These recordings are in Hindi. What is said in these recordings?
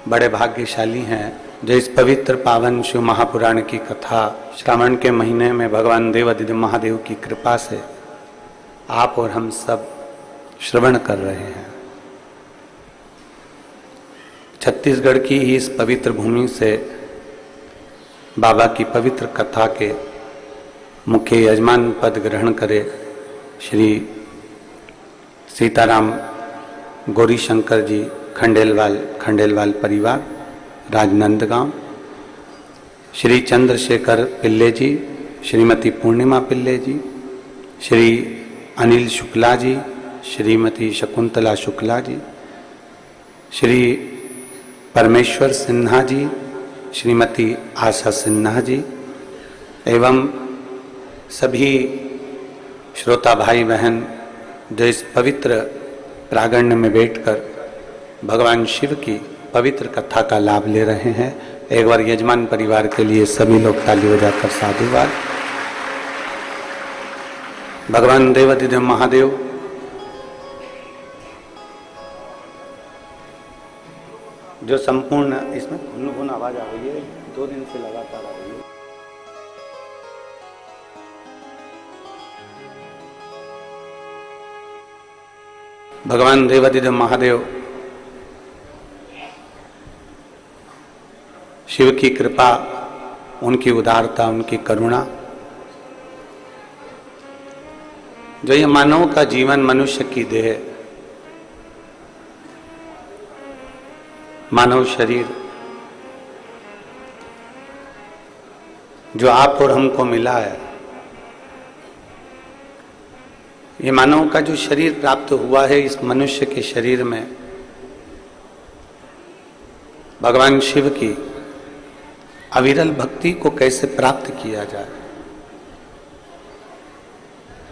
बड़े भाग्यशाली हैं जो इस पवित्र पावन शिव महापुराण की कथा श्रावण के महीने में भगवान देवादिदेव महादेव की कृपा से आप और हम सब श्रवण कर रहे हैं। छत्तीसगढ़ की ही इस पवित्र भूमि से बाबा की पवित्र कथा के मुख्य यजमान पद ग्रहण करे श्री सीताराम गौरी शंकर जी खंडेलवाल परिवार राजनंदगांव, श्री चंद्रशेखर पिल्ले जी, श्रीमती पूर्णिमा पिल्ले जी, श्री अनिल शुक्ला जी, श्रीमती शकुंतला शुक्ला जी, श्री परमेश्वर सिन्हा जी, श्रीमती आशा सिन्हा जी एवं सभी श्रोता भाई बहन जो इस पवित्र प्रांगण में बैठकर भगवान शिव की पवित्र कथा का लाभ ले रहे हैं। एक बार यजमान परिवार के लिए सभी लोग ताली बजाकर साधुवाद। भगवान देवादिदेव महादेव जो संपूर्ण, इसमें गुन आवाज आ रही है, 2 दिन से लगातार आ रही है। भगवान देवादिदेव महादेव शिव की कृपा, उनकी उदारता, उनकी करुणा, जो ये मानव का जीवन, मनुष्य की देह, मानव शरीर जो आप और हमको मिला है, ये मानव का जो शरीर प्राप्त हुआ है, इस मनुष्य के शरीर में भगवान शिव की अविरल भक्ति को कैसे प्राप्त किया जाए,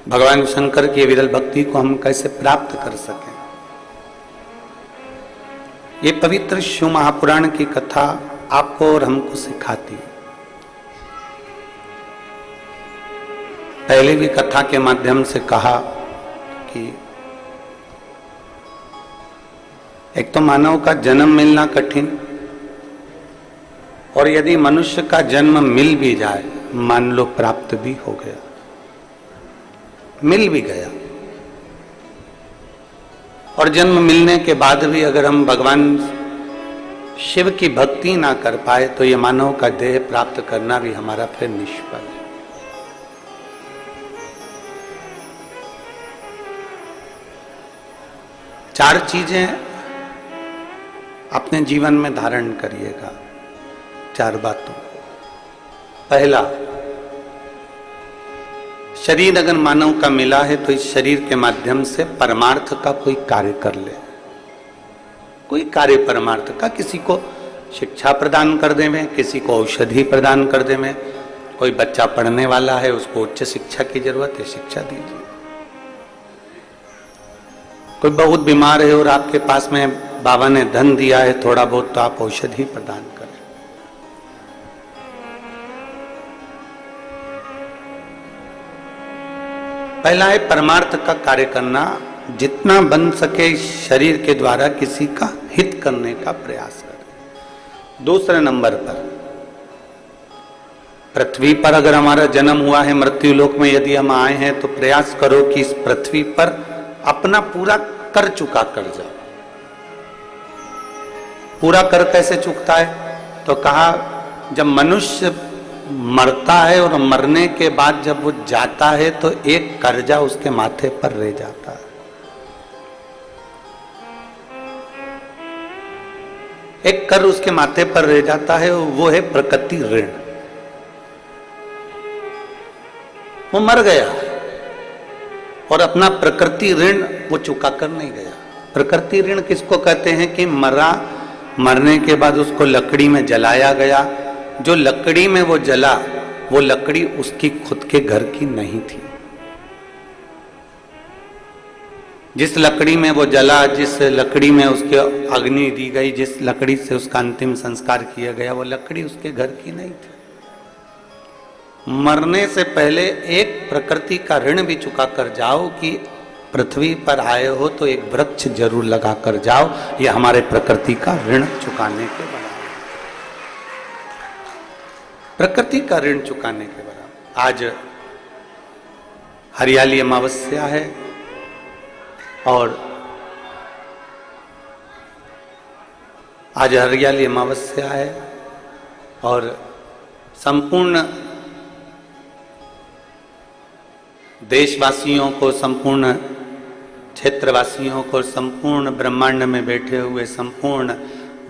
भगवान शंकर की अविरल भक्ति को हम कैसे प्राप्त कर सकें, ये पवित्र शिव महापुराण की कथा आपको और हमको सिखाती है। पहले भी कथा के माध्यम से कहा कि एक तो मानव का जन्म मिलना कठिन, और यदि मनुष्य का जन्म मिल भी जाए, मान लो प्राप्त भी हो गया, मिल भी गया, और जन्म मिलने के बाद भी अगर हम भगवान शिव की भक्ति ना कर पाए तो ये मानव का देह प्राप्त करना भी हमारा फिर निष्फल है। चार चीजें अपने जीवन में धारण करिएगा, 4 बातों। पहला, शरीर अगर मानव का मिला है तो इस शरीर के माध्यम से परमार्थ का कोई कार्य कर ले, कोई कार्य परमार्थ का, किसी को शिक्षा प्रदान कर देवें, किसी को औषधि प्रदान कर देवें, कोई बच्चा पढ़ने वाला है उसको उच्च शिक्षा की जरूरत है, शिक्षा दीजिए, कोई बहुत बीमार है और आपके पास में बाबा ने धन दिया है थोड़ा बहुत, तो आप औषधि प्रदान करें। पहला है परमार्थ का कार्य करना, जितना बन सके शरीर के द्वारा किसी का हित करने का प्रयास करें। दूसरे नंबर पर, पृथ्वी पर अगर हमारा जन्म हुआ है, मृत्यु लोक में यदि हम आए हैं, तो प्रयास करो कि इस पृथ्वी पर अपना पूरा कर चुका कर जाओ। पूरा कर कैसे चुकता है? तो कहा जब मनुष्य मरता है और मरने के बाद जब वो जाता है तो एक कर्जा उसके माथे पर रह जाता है। एक कर उसके माथे पर रह जाता है, वो है प्रकृति ऋण। वो मर गया और अपना प्रकृति ऋण वो चुका कर नहीं गया। प्रकृति ऋण किसको कहते हैं? कि मरने के बाद उसको लकड़ी में जलाया गया, जो लकड़ी में वो जला, वो लकड़ी उसकी खुद के घर की नहीं थी। जिस लकड़ी में वो जला, जिस लकड़ी में उसके अग्नि दी गई, जिस लकड़ी से उसका अंतिम संस्कार किया गया, वो लकड़ी उसके घर की नहीं थी। मरने से पहले एक प्रकृति का ऋण भी चुका कर जाओ कि पृथ्वी पर आए हो तो एक वृक्ष जरूर लगा कर जाओ, ये हमारे प्रकृति का ऋण चुकाने के बराबर, प्रकृति का ऋण चुकाने के बराबर। आज हरियाली अमावस्या है और आज हरियाली अमावस्या है और संपूर्ण देशवासियों को, संपूर्ण क्षेत्रवासियों को, संपूर्ण ब्रह्मांड में बैठे हुए, संपूर्ण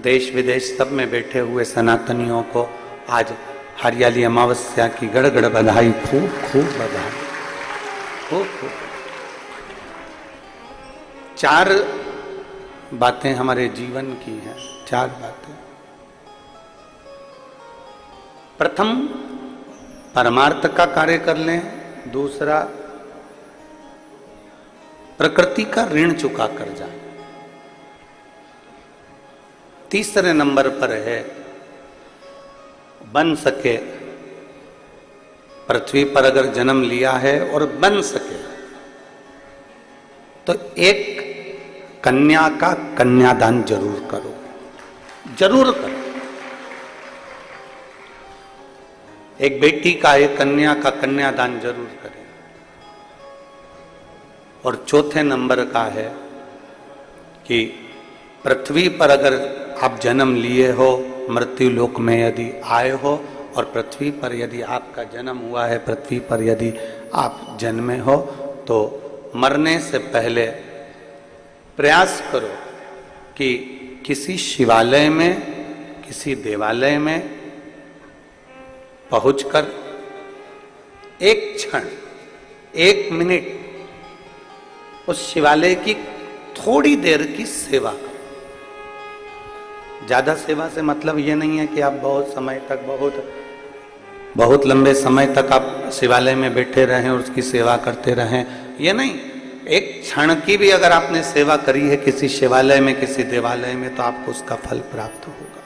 देश विदेश सब में बैठे हुए सनातनियों को आज हरियाली अमावस्या की गड़गड़ बधाई, खूब खूब बधाई, खूब खूब। चार बातें हमारे जीवन की हैं, चार बातें। प्रथम, परमार्थ का कार्य कर लें। दूसरा, प्रकृति का ऋण चुका कर जाए। तीसरे नंबर पर है, बन सके, पृथ्वी पर अगर जन्म लिया है और बन सके तो एक कन्या का कन्यादान जरूर करो, जरूर करो। एक बेटी का, एक कन्या का कन्यादान जरूर करें। और चौथे नंबर का है कि पृथ्वी पर अगर आप जन्म लिए हो, मृत्यु लोक में यदि आए हो और पृथ्वी पर यदि आपका जन्म हुआ है, पृथ्वी पर यदि आप जन्मे हो, तो मरने से पहले प्रयास करो कि किसी शिवालय में, किसी देवालय में पहुंचकर एक क्षण, एक मिनट उस शिवालय की थोड़ी देर की सेवा करो। ज्यादा सेवा से मतलब ये नहीं है कि आप बहुत समय तक, बहुत लंबे समय तक आप शिवालय में बैठे रहें और उसकी सेवा करते रहें, ये नहीं। एक क्षण की भी अगर आपने सेवा करी है किसी शिवालय में, किसी देवालय में, तो आपको उसका फल प्राप्त होगा,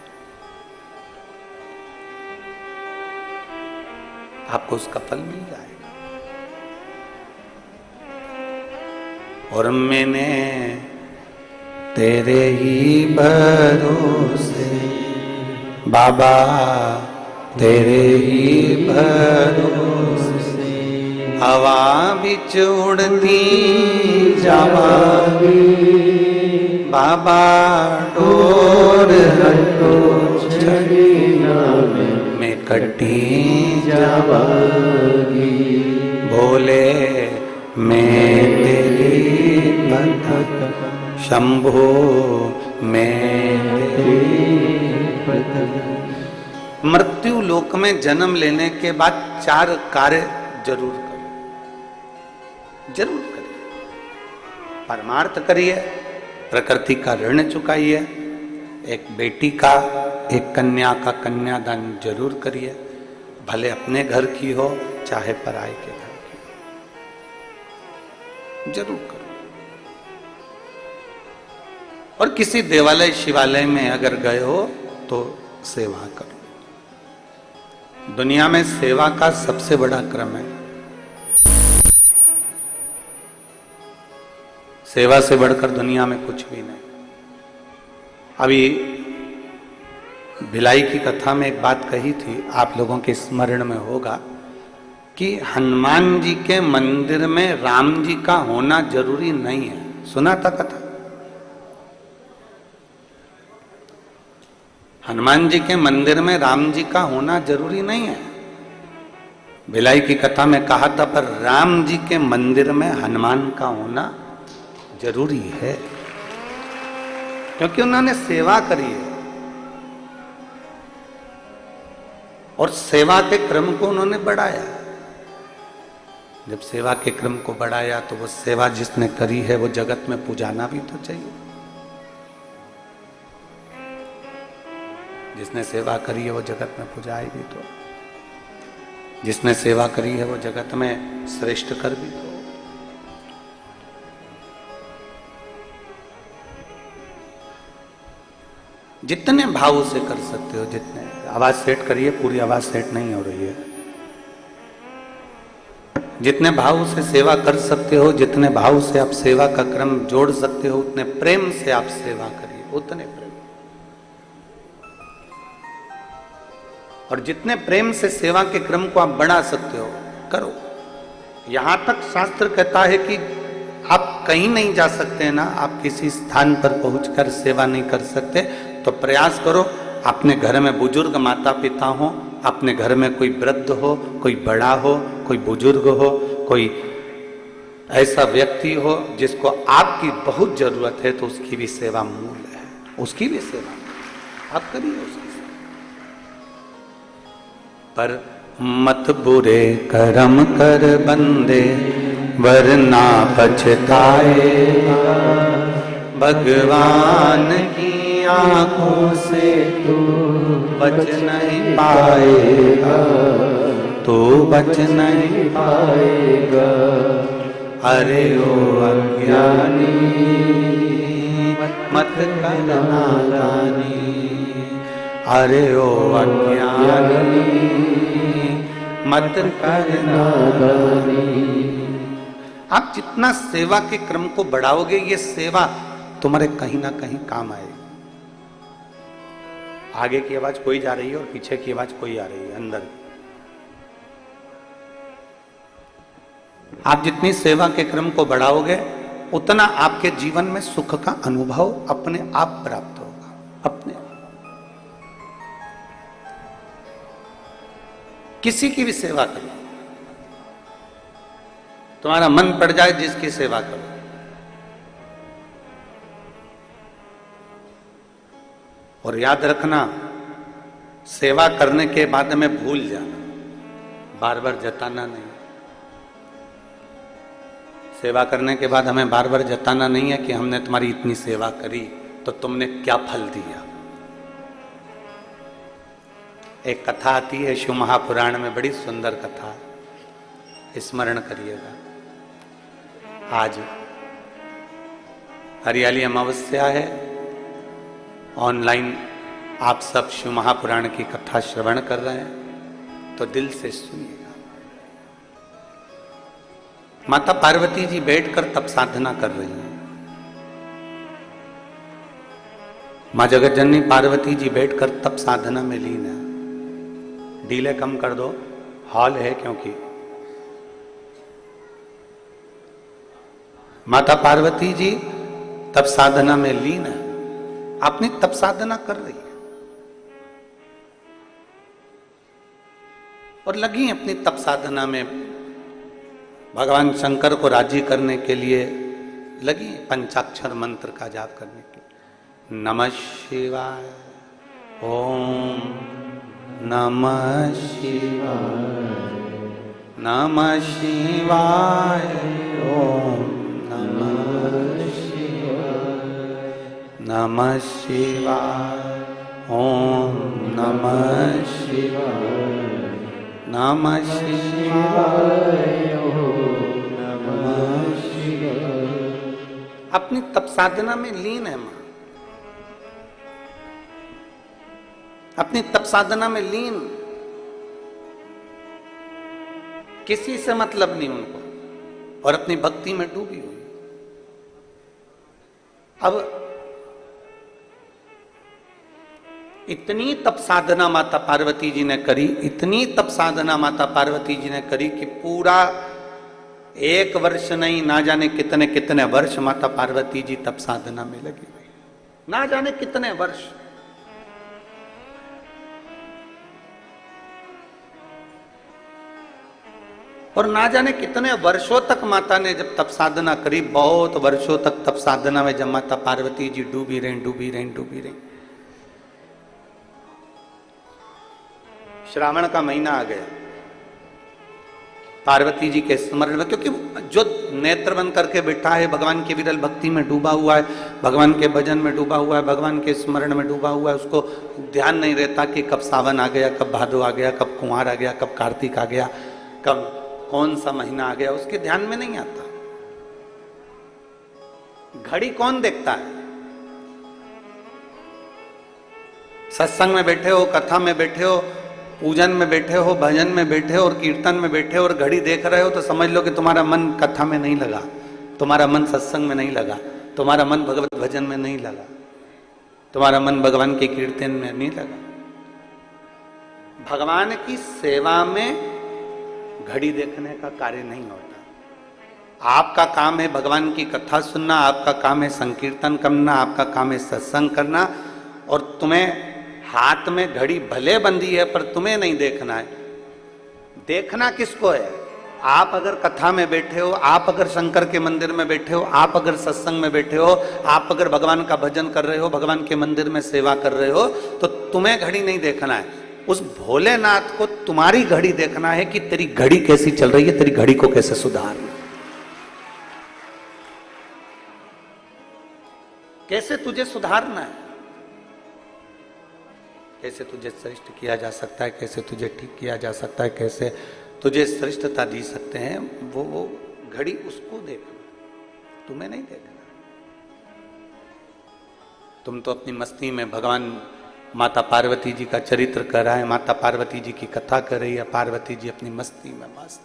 आपको उसका फल मिल जाएगा। और मैंने तेरे ही भरोसे बाबा, तेरे ही भरोसे हवा बिच उड़ती जावागी बाबा, डोर हटो छड़ी में कटी जावागी। भोले मैं तेरी पथक, शंभो मैं तेरी पथक। मृत्यु लोक में जन्म लेने के बाद चार कार्य जरूर करो, जरूर करिए। परमार्थ करिए, प्रकृति का ऋण चुकाइए, एक बेटी का, एक कन्या का कन्यादान जरूर करिए, भले अपने घर की हो चाहे पराये के घर की हो, जरूर करो। और किसी देवालय शिवालय में अगर गए हो तो सेवा करो। दुनिया में सेवा का सबसे बड़ा क्रम है, सेवा से बढ़कर दुनिया में कुछ भी नहीं। अभी भिलाई की कथा में एक बात कही थी, आप लोगों के स्मरण में होगा कि हनुमान जी के मंदिर में राम जी का होना जरूरी नहीं है। सुना था कथा? हनुमान जी के मंदिर में राम जी का होना जरूरी नहीं है। भिलाई की कथा में कहा था, पर राम जी के मंदिर में हनुमान का होना जरूरी है, क्योंकि उन्होंने सेवा करी है और सेवा के क्रम को उन्होंने बढ़ाया। जब सेवा के क्रम को बढ़ाया तो वो सेवा जिसने करी है वो जगत में पुजाना भी तो चाहिए। जिसने सेवा करी है वो जगत में पुजाएगी तो, जिसने सेवा करी है वो जगत में श्रेष्ठ कर भी तो। जितने भाव से कर सकते हो, जितने। आवाज सेट करिए, पूरी आवाज सेट नहीं हो रही है। जितने भाव से सेवा कर सकते हो, जितने भाव से आप सेवा का क्रम जोड़ सकते हो, उतने प्रेम से आप सेवा करिए, उतने प्रेम। और जितने प्रेम से सेवा के क्रम को आप बढ़ा सकते हो करो। यहां तक शास्त्र कहता है कि आप कहीं नहीं जा सकते हैं ना, आप किसी स्थान पर पहुंचकर सेवा नहीं कर सकते, तो प्रयास करो अपने घर में बुजुर्ग माता पिता हो, अपने घर में कोई वृद्ध हो, कोई बड़ा हो, कोई बुजुर्ग हो, कोई ऐसा व्यक्ति हो जिसको आपकी बहुत जरूरत है, तो उसकी भी सेवा मूल है, उसकी भी सेवा आप करिए उसकी सेवा। पर मत बुरे कर्म कर बंदे वरना पछताएगा, भगवान की आंखों से तू बच नहीं पाएगा, तू बच नहीं पाएगा। अरे ओ अज्ञानी मत कर नादानी, अरे ओ अज्ञानी मत कर नादानी। आप जितना सेवा के क्रम को बढ़ाओगे, ये सेवा तुम्हारे कहीं ना कहीं काम आएगी। आगे की आवाज कोई जा रही है और पीछे की आवाज कोई आ रही है, अंदर। आप जितनी सेवा के क्रम को बढ़ाओगे, उतना आपके जीवन में सुख का अनुभव अपने आप प्राप्त होगा, अपने। किसी की भी सेवा करो, तुम्हारा मन पड़ जाए जिसकी सेवा करो। और याद रखना, सेवा करने के बाद में भूल जाना, बार बार जताना नहीं। सेवा करने के बाद हमें बार बार जताना नहीं है कि हमने तुम्हारी इतनी सेवा करी तो तुमने क्या फल दिया। एक कथा आती है शिव महापुराण में, बड़ी सुंदर कथा, स्मरण करिएगा। आज हरियाली अमावस्या है, ऑनलाइन आप सब शिव महापुराण की कथा श्रवण कर रहे हैं, तो दिल से सुनिएगा। माता पार्वती जी बैठकर तप साधना कर रही हैं। मां जगत जननी पार्वती जी बैठकर तप साधना में लीन है। डीले कम कर दो, हॉल है क्योंकि। माता पार्वती जी तप साधना में लीन है, अपनी तप साधना कर रही है और लगी अपनी तप साधना में, भगवान शंकर को राजी करने के लिए लगी, पंचाक्षर मंत्र का जाप करने के लिए। नमः शिवाय, ओम नमः शिवाय, नमः शिवाय, ओम नमः शिवाय, नमः शिवाय, ओम नमः शिवाय, नमः शिवाय, ओम नमः शिवाय। अपनी तप साधना में लीन है मां, अपनी तप साधना में लीन, किसी से मतलब नहीं उनको, और अपनी भक्ति में डूबी हुई। अब इतनी तप साधना माता पार्वती जी ने करी, इतनी तप साधना माता पार्वती जी ने करी कि पूरा 1 वर्ष नहीं, ना जाने कितने कितने वर्ष माता पार्वती जी तप साधना में लगी हुई, ना जाने कितने वर्ष। और ना जाने कितने वर्षों तक माता ने जब तप साधना करी, बहुत वर्षों तक तप साधना में जब माता पार्वती जी डूबी रही, डूबी रही, डूबी रही। श्रावण का महीना आ गया, पार्वती जी के स्मरण में, क्योंकि जो नेत्र बंद करके बैठा है, भगवान की विरल भक्ति में डूबा हुआ है, भगवान के भजन में डूबा हुआ है, भगवान के स्मरण में डूबा हुआ है, उसको ध्यान नहीं रहता कि कब सावन आ गया, कब भादो आ गया, कब कुंवार आ गया, कब कार्तिक आ गया, कब कौन सा महीना आ गया, उसके ध्यान में नहीं आता। घड़ी कौन देखता है? सत्संग में बैठे हो, कथा में बैठे हो, पूजन में बैठे हो, भजन में बैठे हो और कीर्तन में बैठे हो और घड़ी देख रहे हो तो समझ लो कि तुम्हारा मन कथा में नहीं लगा, तुम्हारा मन सत्संग में नहीं लगा, तुम्हारा मन भगवत भजन में नहीं लगा, तुम्हारा मन भगवान के कीर्तन में नहीं लगा। भगवान की सेवा में घड़ी देखने का कार्य नहीं होता। आपका काम है भगवान की कथा सुनना, आपका काम है संकीर्तन करना, आपका काम है सत्संग करना, और तुम्हें हाथ में घड़ी भले बंधी है पर तुम्हें नहीं देखना है। देखना किसको है? आप अगर कथा में बैठे हो, आप अगर शंकर के मंदिर में बैठे हो, आप अगर सत्संग में बैठे हो, आप अगर भगवान का भजन कर रहे हो, भगवान के मंदिर में सेवा कर रहे हो, तो तुम्हें घड़ी नहीं देखना है। उस भोलेनाथ को तुम्हारी घड़ी देखना है कि तेरी घड़ी कैसी चल रही है, तेरी घड़ी को कैसे सुधारना, कैसे तुझे सुधारना है, कैसे तुझे श्रेष्ठ किया जा सकता है, कैसे तुझे ठीक किया जा सकता है, कैसे तुझे श्रेष्ठता दी सकते हैं, वो घड़ी उसको देखना, तुम्हें नहीं देखना। तुम तो अपनी मस्ती में भगवान माता पार्वती जी का चरित्र कर रहा है, माता पार्वती जी की कथा कर रही है, पार्वती जी अपनी मस्ती में मस्त।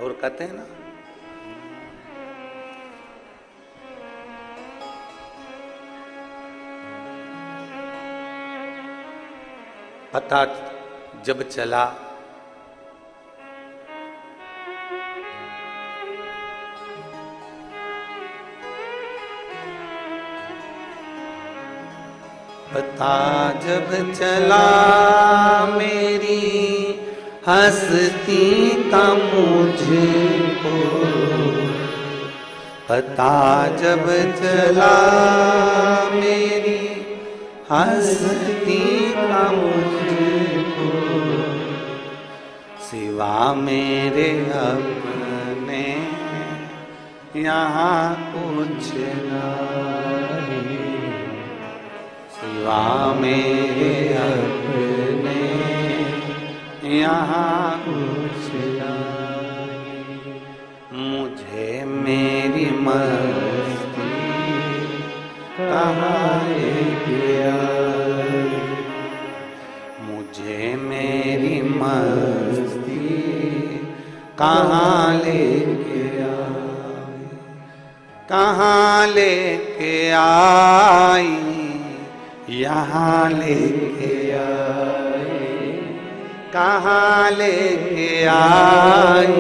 और कहते हैं ना, पता जब चला पता जब चला मेरी हस्ती का मुझको, पता जब चला मेरी हस्ती का मुझको, सिवा मेरे अपने यहाँ कुछ नहीं, सिवा मेरे अपने यहाँ कुछ नहीं। मुझे मेरी मस्ती कहाँ ले गया, मुझे मेरी मस्ती कहाँ ले गया, कहाँ लेके आई, यहाँ लेके आई, कहाँ लेके आई,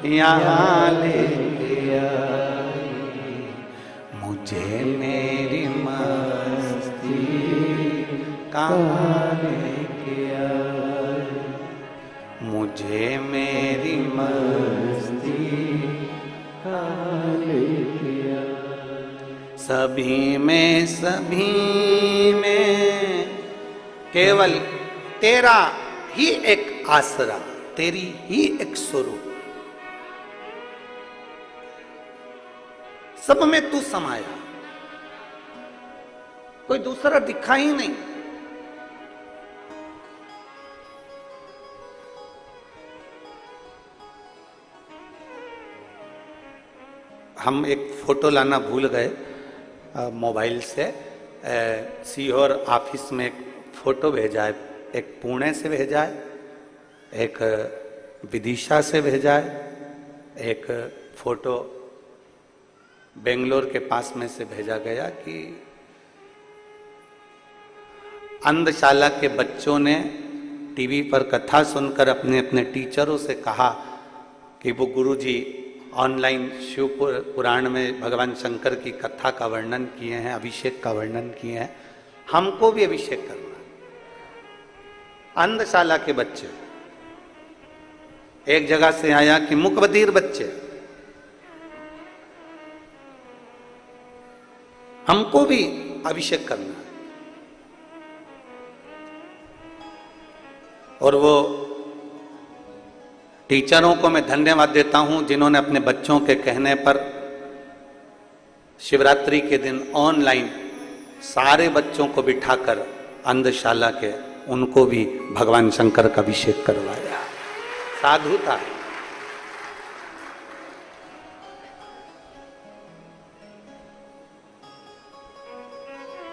यहाँ लेके आई। मुझे मेरी मस्ती कहाँ लेके आई, मुझे मेरी मस्ती कहाँ लेके आई। सभी में केवल तेरा ही एक आसरा, तेरी ही एक स्वरूप, सब में तू समाया, कोई दूसरा दिखा ही नहीं। हम एक फोटो लाना भूल गए मोबाइल से, सीहोर ऑफिस में एक फोटो भेजा है, एक पुणे से भेजा है, एक विदिशा से भेजा है, एक फोटो बेंगलोर के पास में से भेजा गया कि अंधशाला के बच्चों ने टीवी पर कथा सुनकर अपने अपने टीचरों से कहा कि वो गुरुजी ऑनलाइन शिव पुराण में भगवान शंकर की कथा का वर्णन किए हैं, अभिषेक का वर्णन किए हैं, हमको भी अभिषेक करना। अंधशाला के बच्चे, एक जगह से आया कि मुकबधीर बच्चे, हमको भी अभिषेक करना है। और वो टीचरों को मैं धन्यवाद देता हूं जिन्होंने अपने बच्चों के कहने पर शिवरात्रि के दिन ऑनलाइन सारे बच्चों को बिठाकर अंधशाला के उनको भी भगवान शंकर का अभिषेक करवाया। साधुता।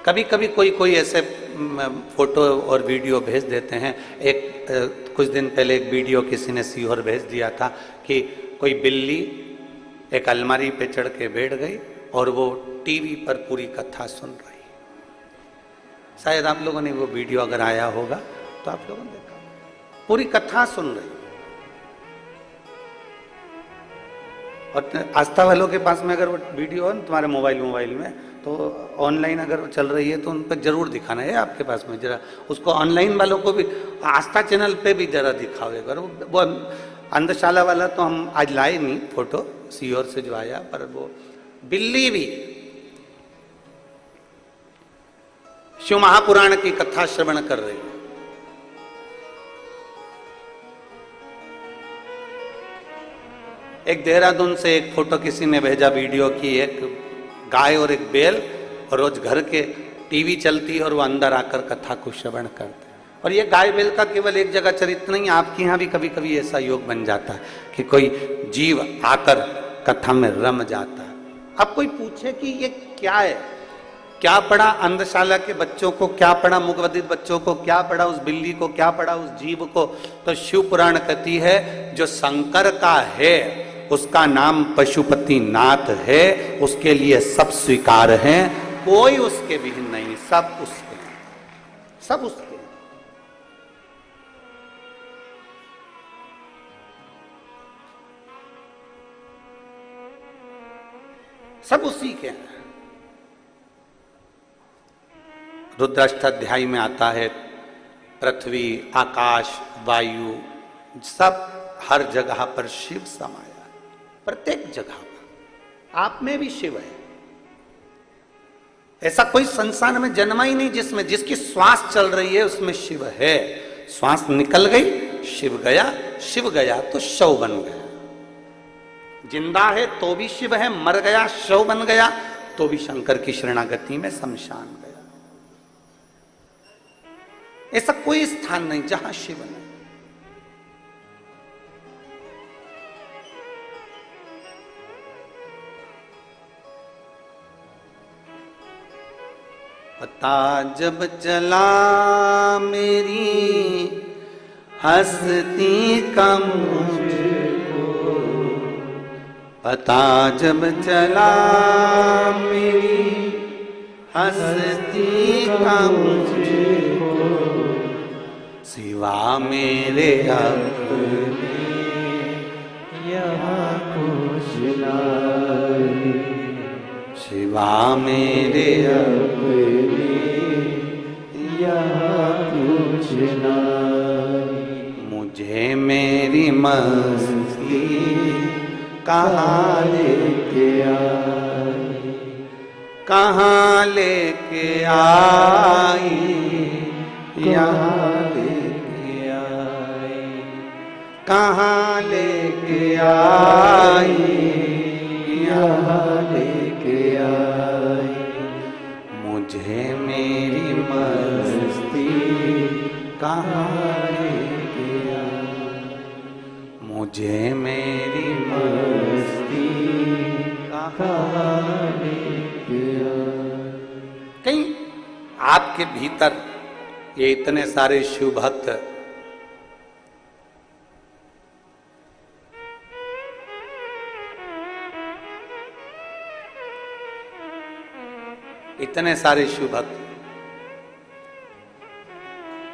कभी कभी कोई कोई ऐसे फोटो और वीडियो भेज देते हैं। कुछ दिन पहले एक वीडियो किसी ने सीहोर भेज दिया था कि कोई बिल्ली एक अलमारी पे चढ़ के बैठ गई और वो टीवी पर पूरी कथा सुन रही। शायद आप लोगों ने वो वीडियो अगर आया होगा तो आप लोगों ने देखा, पूरी कथा सुन रही। और आस्था वालों के पास में अगर वो वीडियो है तुम्हारे मोबाइल में तो ऑनलाइन अगर चल रही है तो उन पर जरूर दिखाना है आपके पास में। जरा उसको ऑनलाइन वालों को भी आस्था चैनल पे भी जरा दिखाओ एक बार। वो अंधशाला वाला तो हम आज लाए नहीं फोटो सीहोर से जो आया, पर वो बिल्ली भी शिव महापुराण की कथा श्रवण कर रही है। एक देहरादून से एक फोटो किसी ने भेजा वीडियो की, एक गाय और एक बैल रोज घर के टीवी चलती है और वो अंदर आकर कथा को श्रवण करते हैं। और ये गाय बैल का केवल एक जगह चरित्र नहीं, आपके यहाँ भी कभी कभी ऐसा योग बन जाता है कि कोई जीव आकर कथा में रम जाता है। अब कोई पूछे कि ये क्या है, क्या पढ़ा अंधशाला के बच्चों को, क्या पढ़ा मुखबधिर बच्चों को, क्या पढ़ा उस बिल्ली को, क्या पढ़ा उस जीव को? तो शिव पुराण कहती है जो शंकर का है उसका नाम पशुपति नाथ है, उसके लिए सब स्वीकार है, कोई उसके विहीन नहीं, सब उसके, सब उसके। सब उसी के हैं। रुद्राष्टाध्यायी में आता है पृथ्वी, आकाश, वायु, सब हर जगह पर शिव समाया, प्रत्येक जगह पर। आप में भी शिव है। ऐसा कोई संसार में जन्मा ही नहीं जिसमें जिसकी श्वास चल रही है उसमें शिव है। श्वास निकल गई शिव गया, शिव गया तो शव बन गया। जिंदा है तो भी शिव है, मर गया शव बन गया तो भी शंकर की शरणागति में शमशान गया। ऐसा कोई स्थान नहीं जहां शिव नहीं। पता जब चला मेरी हस्ती का मुझको, पता जब चला मेरी हस्ती का मुझको, सिवा मेरे अपने यहाँ कुछ नहीं, सिवा मेरे अपने यहाँ कुछ नहीं। मुझे मेरी मस्ती कहाँ लेके आई, कहाँ लेके आई, यहाँ लेके आई, कहाँ लेके आई, यहाँ लेके आई। मुझे मेरी मस्ती कहाँ लेके आई, मुझे मेरी मस्ती कहाँ लेके आई। कहीं आपके भीतर ये इतने सारे शिव भक्त इतने सारे शिव भक्त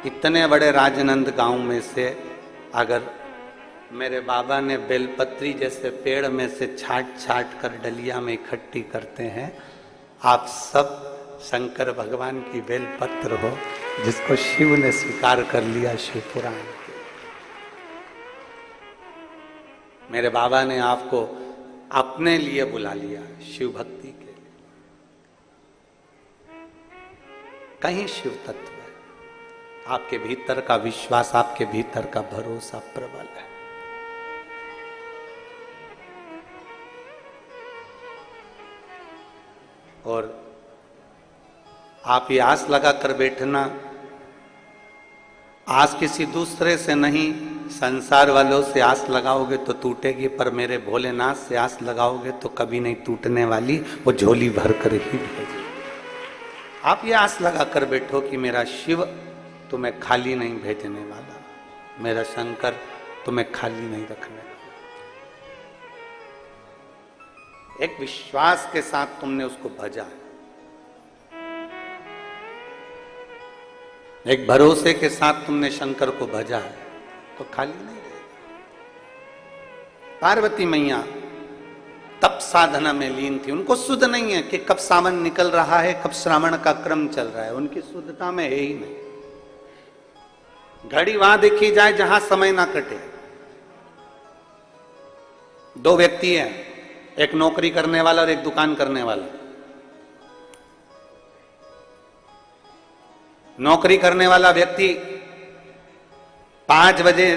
इतने बड़े राजनंद गांव में से अगर मेरे बाबा ने बेलपत्री जैसे पेड़ में से छाट छाट कर डलिया में इकट्ठी करते हैं, आप सब शंकर भगवान की बेलपत्र हो जिसको शिव ने स्वीकार कर लिया शिव पुराण के। मेरे बाबा ने आपको अपने लिए बुला लिया शिव भक्ति के लिए। कहीं शिव तत्व है, आपके भीतर का विश्वास, आपके भीतर का भरोसा प्रबल है। और आप ये आस लगा कर बैठना, आस किसी दूसरे से नहीं, संसार वालों से आस लगाओगे तो टूटेगी, पर मेरे भोलेनाथ से आस लगाओगे तो कभी नहीं टूटने वाली, वो झोली भर कर ही भेजेगी। आप ये आस लगा कर बैठो कि मेरा शिव तुम्हें खाली नहीं भेजने वाला, मेरा शंकर तुम्हें खाली नहीं रखने वाला। एक विश्वास के साथ तुमने उसको भजा है, एक भरोसे के साथ तुमने शंकर को भजा है, तो खाली नहीं रहेगा। पार्वती मैया तप साधना में लीन थी, उनको शुद्ध नहीं है कि कब सावन निकल रहा है, कब श्रावण का क्रम चल रहा है, उनकी शुद्धता में है ही नहीं। घड़ी वहां देखी जाए जहां समय ना कटे। दो व्यक्ति हैं, एक नौकरी करने वाला और एक दुकान करने वाला। नौकरी करने वाला व्यक्ति 5 बजे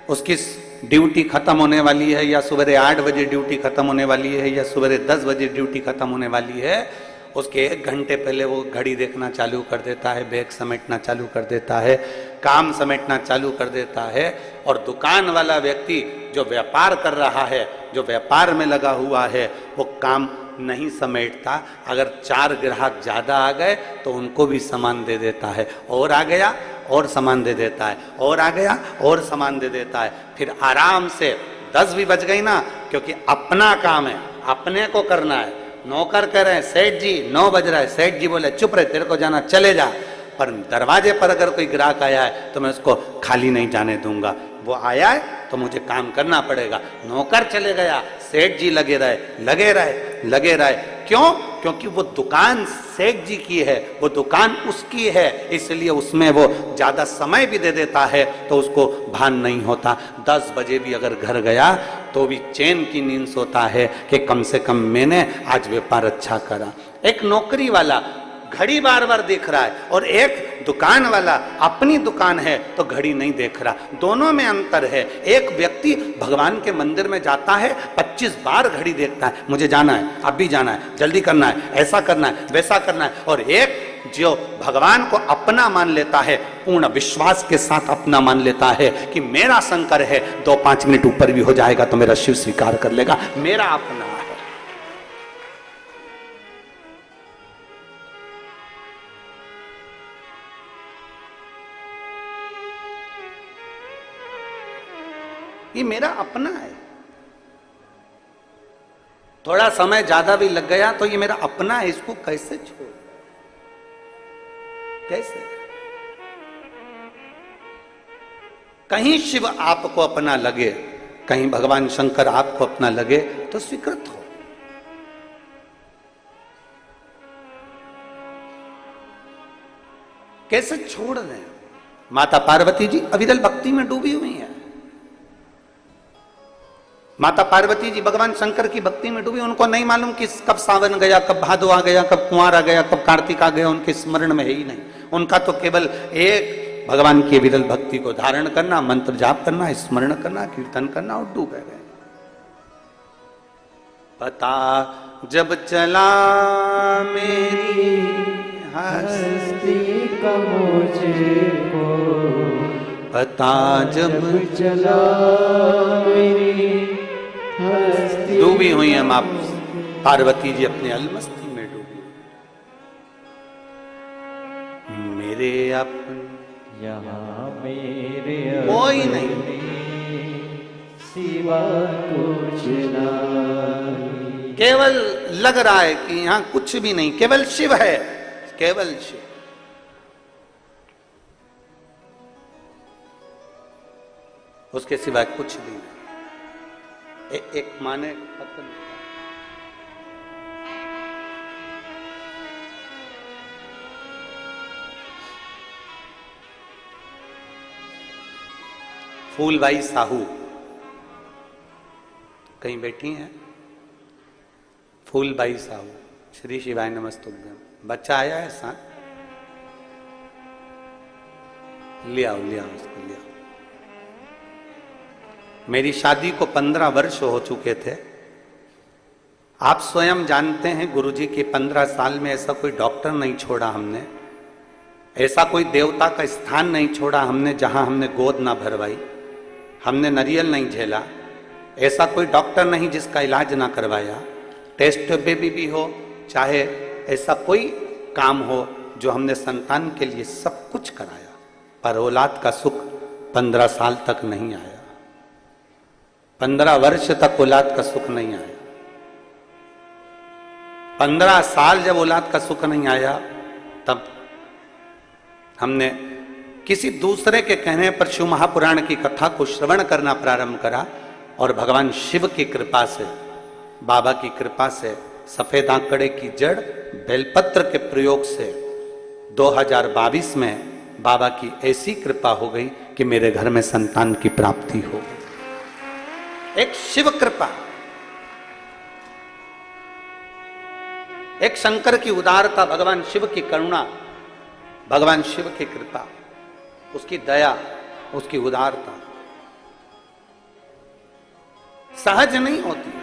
उसकी ड्यूटी खत्म होने वाली है, या सुबह 8 बजे ड्यूटी खत्म होने वाली है, या सुबह 10 बजे ड्यूटी खत्म होने वाली है, उसके 1 घंटे पहले वो घड़ी देखना चालू कर देता है, बैग समेटना चालू कर देता है, काम समेटना चालू कर देता है। और दुकान वाला व्यक्ति जो व्यापार कर रहा है, जो व्यापार में लगा हुआ है, वो काम नहीं समेटता। अगर 4 ग्राहक ज्यादा आ गए तो उनको भी सामान दे देता है, और आ गया और सामान दे देता है, और आ गया और सामान दे देता है। फिर आराम से 10 भी बज गई ना, क्योंकि अपना काम है, अपने को करना है। नौकर कह रहे हैं सेठ जी 9 बज रहा है, सेठ जी बोले चुप रहे, तेरे को जाना चले जा। पर दरवाजे पर अगर कोई ग्राहक आया है तो मैं उसको खाली नहीं जाने दूंगा, वो आया है तो मुझे काम करना पड़ेगा। नौकर चले गया, सेठ जी लगे रहे लगे रहे लगे रहे। क्यों? क्योंकि वो दुकान सेठ जी की है, वो दुकान उसकी है, इसलिए उसमें वो ज्यादा समय भी दे देता है तो उसको भान नहीं होता। 10 बजे भी अगर घर गया तो भी चैन की नींद सोता है कि कम से कम मैंने आज व्यापार अच्छा करा। एक नौकरी वाला घड़ी बार बार देख रहा है, और एक दुकान वाला अपनी दुकान है तो घड़ी नहीं देख रहा। दोनों में अंतर है। एक व्यक्ति भगवान के मंदिर में जाता है, 25 बार घड़ी देखता है, मुझे जाना है, अब भी जाना है, जल्दी करना है, ऐसा करना है, वैसा करना है। और एक जो भगवान को अपना मान लेता है, पूर्ण विश्वास के साथ अपना मान लेता है कि मेरा शंकर है, 2-5 मिनट ऊपर भी हो जाएगा तो मेरा शिव स्वीकार कर लेगा, मेरा अपना है। ये मेरा अपना है। थोड़ा समय ज्यादा भी लग गया तो ये मेरा अपना है, इसको कैसे छोड़, कैसे? कहीं शिव आपको अपना लगे, कहीं भगवान शंकर आपको अपना लगे तो स्वीकृत हो। कैसे छोड़ रहे हैं? माता पार्वती जी अविरल भक्ति में डूबी हुई हैं। माता पार्वती जी भगवान शंकर की भक्ति में डूबी, उनको नहीं मालूम कि कब सावन गया, कब भादो आ गया, कब कुंवार आ गया, कब कार्तिक आ गया, उनके स्मरण में है ही नहीं। उनका तो केवल एक भगवान की विरल भक्ति को धारण करना, मंत्र जाप करना, स्मरण करना, कीर्तन करना, और डूबे गए। पता जब चला मेरी हस्ती का मुझको, पता जब चला मेरी हस्ती। डूबी हुई है मां पार्वती जी, अपने अलमस्ती में डूबी। मेरे अपने यहाँ मेरे कोई नहीं, सिवा कुछ नहीं। केवल लग रहा है कि यहाँ कुछ भी नहीं, केवल शिव है, केवल शिव। उसके सिवाय कुछ भी नहीं। एक माने पत्थर, फूलबाई साहू कहीं बैठी हैं। फूलबाई साहू, श्री शिवाय नमस्तुभ्यम। बच्चा आया है साथ, ले आओ उसको ले आओ। मेरी शादी को 15 वर्ष हो चुके थे। आप स्वयं जानते हैं गुरुजी के 15 साल में ऐसा कोई डॉक्टर नहीं छोड़ा हमने, ऐसा कोई देवता का स्थान नहीं छोड़ा हमने जहां हमने गोद ना भरवाई, हमने नारियल नहीं झेला। ऐसा कोई डॉक्टर नहीं जिसका इलाज ना करवाया, टेस्ट बेबी भी हो चाहे ऐसा कोई काम हो जो हमने संतान के लिए सब कुछ कराया, पर औलाद का सुख 15 साल तक नहीं आया, 15 वर्ष तक औलाद का सुख नहीं आया। 15 साल जब औलाद का सुख नहीं आया, तब हमने किसी दूसरे के कहने पर शिव महापुराण की कथा को श्रवण करना प्रारंभ करा, और भगवान शिव की कृपा से, बाबा की कृपा से, सफेद आंकड़े की जड़ बेलपत्र के प्रयोग से 2022 में बाबा की ऐसी कृपा हो गई कि मेरे घर में संतान की प्राप्ति हो गई। एक शिव कृपा, एक शंकर की उदारता, भगवान शिव की करुणा, भगवान शिव की कृपा, उसकी दया, उसकी उदारता सहज नहीं होती है।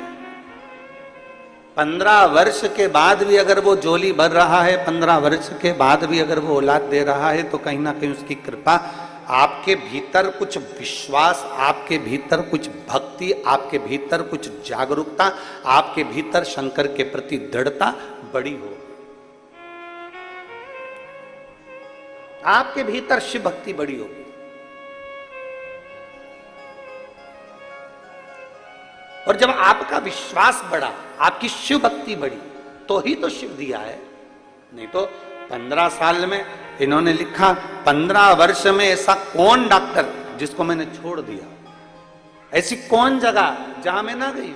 15 वर्ष के बाद भी अगर वो झोली भर रहा है, 15 वर्ष के बाद भी अगर वो औलाद दे रहा है, तो कहीं ना कहीं उसकी कृपा, आपके भीतर कुछ विश्वास, आपके भीतर कुछ भक्ति, आपके भीतर कुछ जागरूकता, आपके भीतर शंकर के प्रति दृढ़ता बड़ी हो, आपके भीतर शिव भक्ति बड़ी होगी। और जब आपका विश्वास बढ़ा, आपकी शिव भक्ति बढ़ी, तो ही तो शिव दिया है। नहीं तो 15 साल में इन्होंने लिखा, 15 वर्ष में ऐसा कौन डॉक्टर जिसको मैंने छोड़ दिया, ऐसी कौन जगह जहां मैं ना गई।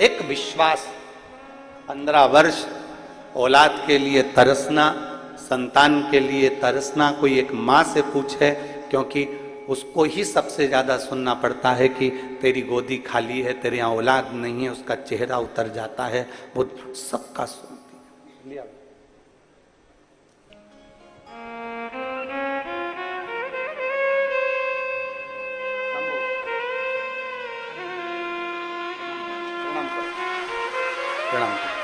एक विश्वास, 15 वर्ष औलाद के लिए तरसना, संतान के लिए तरसना, कोई एक माँ से पूछे, क्योंकि उसको ही सबसे ज्यादा सुनना पड़ता है कि तेरी गोदी खाली है, तेरे यहाँ औलाद नहीं है, उसका चेहरा उतर जाता है, वो सबका सुनती है। प्रणाम करो।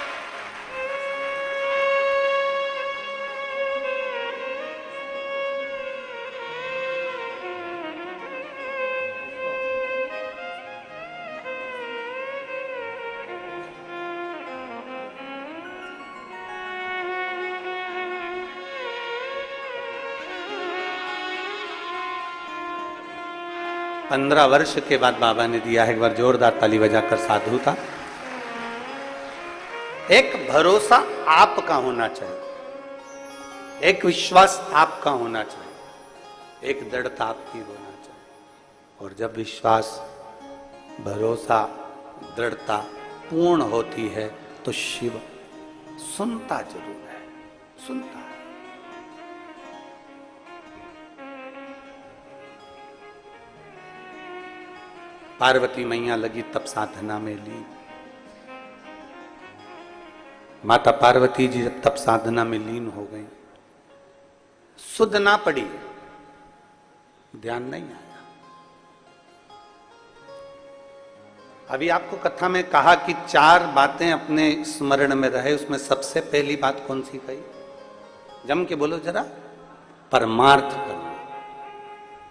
15 वर्ष के बाद बाबा ने दिया है। एक बार जोरदार ताली बजाकर साधु था। एक भरोसा आपका होना चाहिए, एक विश्वास आपका होना चाहिए, एक दृढ़ता आपकी होना चाहिए। और जब विश्वास, भरोसा, दृढ़ता पूर्ण होती है तो शिव सुनता जरूर है, सुनता है। पार्वती मैया लगी तप साधना में लीन। माता पार्वती जी जब तप साधना में लीन हो गई, सुध ना पड़ी, ध्यान नहीं आया। अभी आपको कथा में कहा कि 4 बातें अपने स्मरण में रहे, उसमें सबसे पहली बात कौन सी कही? जम के बोलो जरा, परमार्थ करना।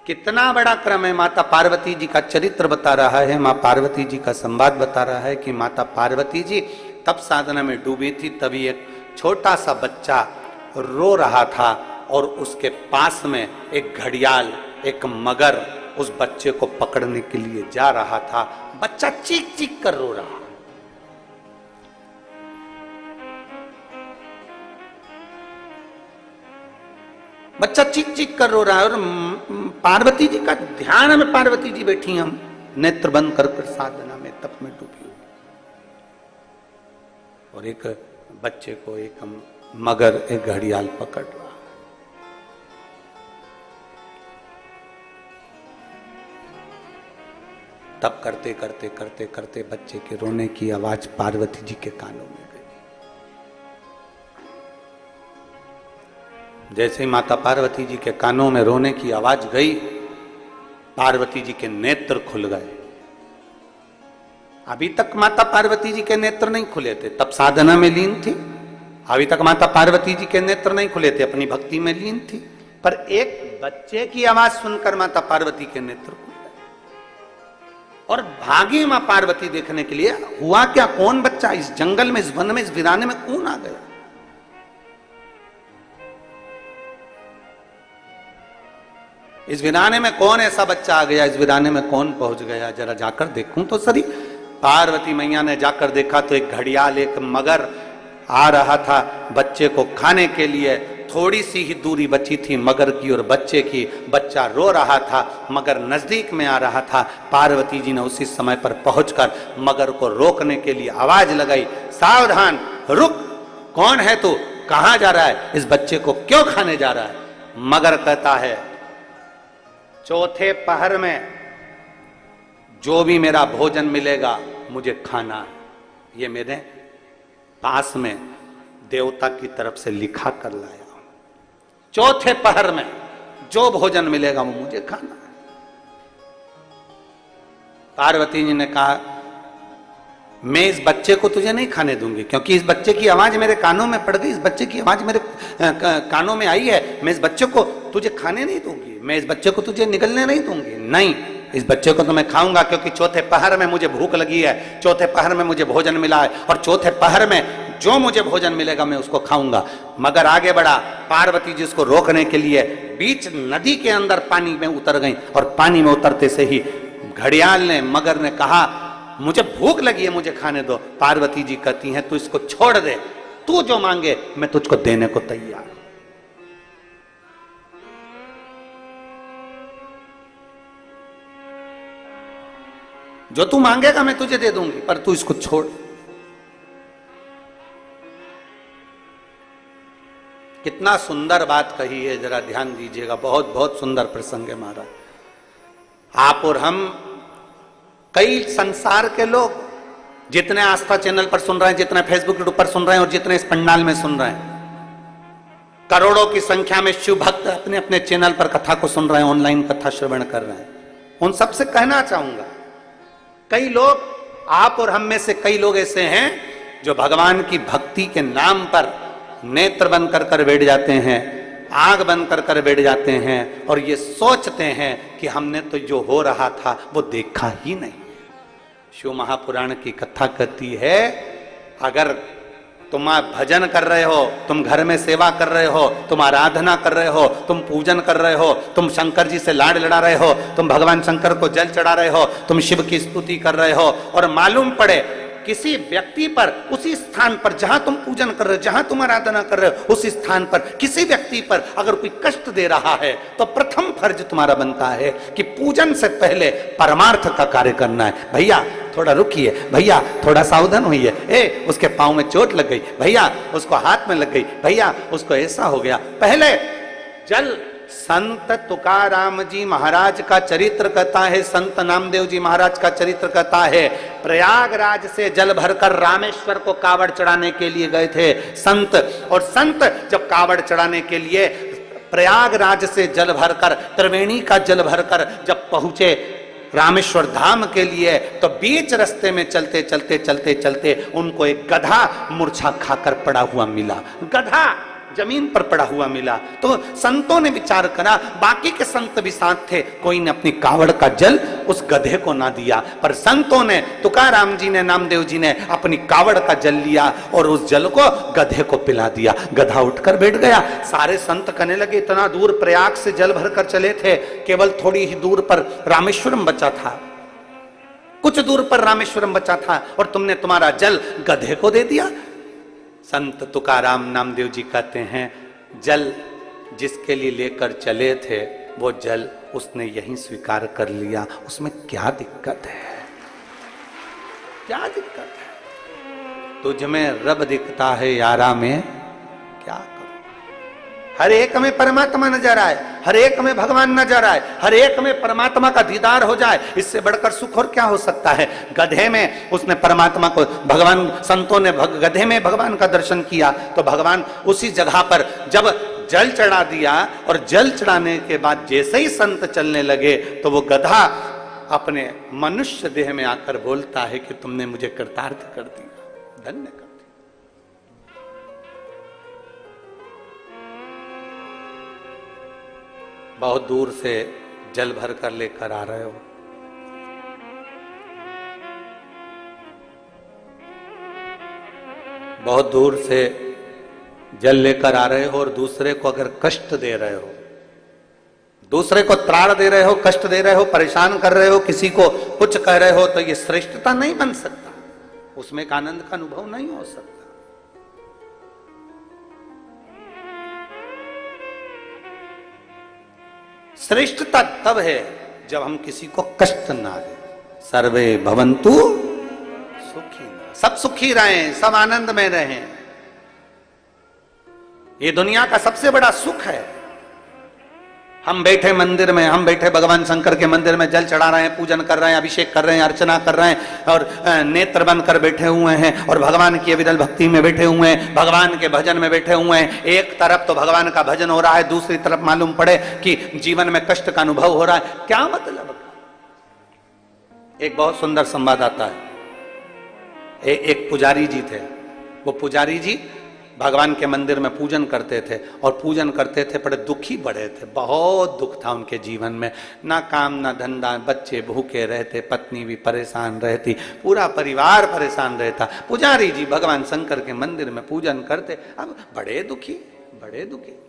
कितना बड़ा क्रम है। माता पार्वती जी का चरित्र बता रहा है, मां पार्वती जी का संवाद बता रहा है कि माता पार्वती जी तप साधना में डूबी थी। तभी एक छोटा सा बच्चा रो रहा था और उसके पास में एक घड़ियाल, एक मगर उस बच्चे को पकड़ने के लिए जा रहा था। बच्चा चीख चीख कर रो रहा। बच्चा चीख चीख कर रो रहा है और पार्वती जी का ध्यान में, पार्वती जी बैठी, हम नेत्र बंद कर साधना में, तप में डूबी हुई, और एक बच्चे को एक मगर, एक घड़ियाल पकड़ रहा है। तब करते करते करते करते बच्चे के रोने की आवाज पार्वती जी के कानों में गई। जैसे ही माता पार्वती जी के कानों में रोने की आवाज गई, पार्वती जी के नेत्र खुल गए। अभी तक माता पार्वती जी के नेत्र नहीं खुले थे, तब साधना में लीन थी। अभी तक माता पार्वती जी के नेत्र नहीं खुले थे, अपनी भक्ति में लीन थी। पर एक बच्चे की आवाज सुनकर माता पार्वती के नेत्र खुल गए और भागी मां पार्वती देखने के लिए। हुआ क्या, कौन बच्चा इस जंगल में, इस वन में, इस वीराने में कौन आ गया? इस वीराने में कौन ऐसा बच्चा आ गया, इस वीराने में कौन पहुंच गया, जरा जाकर देखूं तो सही। पार्वती मैया ने जाकर देखा तो एक घड़ियाल, एक मगर आ रहा था बच्चे को खाने के लिए। थोड़ी सी ही दूरी बची थी मगर की और बच्चे की। बच्चा रो रहा था, मगर नजदीक में आ रहा था। पार्वती जी ने उसी समय पर पहुंचकर मगर को रोकने के लिए आवाज लगाई, सावधान, रुक, कौन है तू, कहां जा रहा है, इस बच्चे को क्यों खाने जा रहा है? मगर कहता है, चौथे पहर में जो भी मेरा भोजन मिलेगा मुझे खाना है। ये मेरे पास में देवता की तरफ से लिखा कर लाया हूं। चौथे पहर में जो भोजन मिलेगा वो मुझे खाना है। पार्वती जी ने कहा, मैं इस बच्चे को तुझे नहीं खाने दूंगी, क्योंकि इस बच्चे की आवाज मेरे कानों में पड़ गई, इस बच्चे की आवाज मेरे कानों में आई है। मैं इस बच्चे को तुझे खाने नहीं दूंगी, मैं इस बच्चे को तुझे निगलने नहीं दूंगी। नहीं, इस बच्चे को तो मैं खाऊंगा, क्योंकि चौथे पहर में मुझे भूख लगी है, चौथे पहर में मुझे भोजन मिला है, और चौथे पहर में जो मुझे भोजन मिलेगा मैं उसको खाऊंगा। मगर आगे बढ़ा। पार्वती जी उसको रोकने के लिए बीच नदी के अंदर पानी में उतर गई, और पानी में उतरते से ही घड़ियाल ने, मगर ने कहा, मुझे भूख लगी है, मुझे खाने दो। पार्वती जी कहती हैं, तू इसको छोड़ दे, तू जो मांगे मैं तुझको देने को तैयार। जो तू मांगेगा मैं तुझे दे दूंगी, पर तू इसको छोड़। कितना सुंदर बात कही है, जरा ध्यान दीजिएगा। बहुत बहुत सुंदर प्रसंग है महाराज। आप और हम, कई संसार के लोग जितने आस्था चैनल पर सुन रहे हैं, जितने फेसबुक यूट्यूब पर सुन रहे हैं, और जितने इस पंडाल में सुन रहे हैं, करोड़ों की संख्या में शिव भक्त अपने अपने चैनल पर कथा को सुन रहे हैं, ऑनलाइन कथा श्रवण कर रहे हैं। उन सबसे कहना चाहूंगा, कई लोग, आप और हम में से कई लोग ऐसे हैं जो भगवान की भक्ति के नाम पर नेत्र बंद कर कर बैठ जाते हैं, आग बंद कर कर बैठ जाते हैं, और ये सोचते हैं कि हमने तो जो हो रहा था वो देखा ही नहीं। शिव महापुराण की कथा कहती है, अगर तुम भजन कर रहे हो, तुम घर में सेवा कर रहे हो, तुम आराधना कर रहे हो, तुम पूजन कर रहे हो, तुम शंकर जी से लाड लड़ा रहे हो, तुम भगवान शंकर को जल चढ़ा रहे हो, तुम शिव की स्तुति कर रहे हो, और मालूम पड़े किसी व्यक्ति पर, उसी स्थान पर जहां तुम पूजन कर रहे हो, जहां तुम आराधना कर रहे हो, उस स्थान पर किसी व्यक्ति पर अगर कोई कष्ट दे रहा है, तो प्रथम फर्ज तुम्हारा बनता है कि पूजन से पहले परमार्थ का कार्य करना है। भैया थोड़ा रुकिए, भैया थोड़ा सावधान होइए, ए उसके पांव में चोट लग गई, भैया उसको हाथ में लग गई, भैया उसको ऐसा हो गया। पहले जल, संत तुकाराम जी महाराज का चरित्र कहता है, संत नामदेव जी महाराज का चरित्र कहता है, प्रयागराज से जल भरकर रामेश्वर को कावड़ चढ़ाने के लिए गए थे संत। और संत जब कावड़ चढ़ाने के लिए प्रयागराज से जल भरकर, त्रिवेणी का जल भरकर जब पहुंचे रामेश्वर धाम के लिए, तो बीच रास्ते में चलते चलते चलते चलते उनको एक गधा मूर्छा खाकर पड़ा हुआ मिला। गधा जमीन पर पड़ा हुआ मिला। तो संतों ने विचार करा, बाकी के संत भी साथ थे, कोई ने अपनी कावड़ का जल उस गधे को ना दिया, पर संतों ने, तुकाराम जी ने, नामदेव जी ने अपनी कावड़ का जल लिया और उस जल को गधे को पिला दिया। गधा उठकर बैठ गया। सारे संत कहने लगे, इतना दूर प्रयाग से जल भरकर चले थे, केवल थोड़ी ही दूर पर रामेश्वरम बचा था, कुछ दूर पर रामेश्वरम बचा था, और तुमने तुम्हारा जल गधे को दे दिया। संत तुकाराम नामदेव जी कहते हैं, जल जिसके लिए लेकर चले थे वो जल उसने यहीं स्वीकार कर लिया, उसमें क्या दिक्कत है? क्या दिक्कत है? तुझ में रब दिखता है यारा में क्या करूं? हर एक में परमात्मा नजर आए, हर एक में भगवान नजर आए, हर एक में परमात्मा का दीदार हो जाए, इससे बढ़कर सुख और क्या हो सकता है? गधे में उसने परमात्मा को, भगवान, संतों ने गधे में भगवान का दर्शन किया, तो भगवान उसी जगह पर जब जल चढ़ा दिया, और जल चढ़ाने के बाद जैसे ही संत चलने लगे, तो वो गधा अपने मनुष्य देह में आकर बोलता है कि तुमने मुझे कृतार्थ कर दिया, धन्य कर दिया। बहुत दूर से जल भर कर लेकर आ रहे हो, बहुत दूर से जल लेकर आ रहे हो और दूसरे को अगर कष्ट दे रहे हो, दूसरे को त्राण दे रहे हो, कष्ट दे रहे हो, परेशान कर रहे हो, किसी को कुछ कह रहे हो, तो ये श्रेष्ठता नहीं बन सकता, उसमें एक आनंद का अनुभव नहीं हो सकता। श्रेष्ठता तब है जब हम किसी को कष्ट ना दें। सर्वे भवन्तु सुखिनः, सब सुखी रहें, सब आनंद में रहें। ये दुनिया का सबसे बड़ा सुख है। हम बैठे मंदिर में, हम बैठे भगवान शंकर के मंदिर में, जल चढ़ा रहे हैं, पूजन कर रहे हैं, अभिषेक कर रहे हैं, अर्चना कर रहे हैं और नेत्र बंद कर बैठे हुए हैं और भगवान की अविरल भक्ति में बैठे हुए हैं, भगवान के भजन में बैठे हुए हैं। एक तरफ तो भगवान का भजन हो रहा है, दूसरी तरफ मालूम पड़े कि जीवन में कष्ट का अनुभव हो रहा है, क्या मतलब? एक बहुत सुंदर संवाद आता है। एक पुजारी जी थे। वो पुजारी जी भगवान के मंदिर में पूजन करते थे और पूजन करते थे, बड़े दुखी बड़े थे, बहुत दुख था उनके जीवन में, ना काम ना धंधा, बच्चे भूखे रहते, पत्नी भी परेशान रहती, पूरा परिवार परेशान रहता। पुजारी जी भगवान शंकर के मंदिर में पूजन करते, अब बड़े दुखी, बड़े दुखी।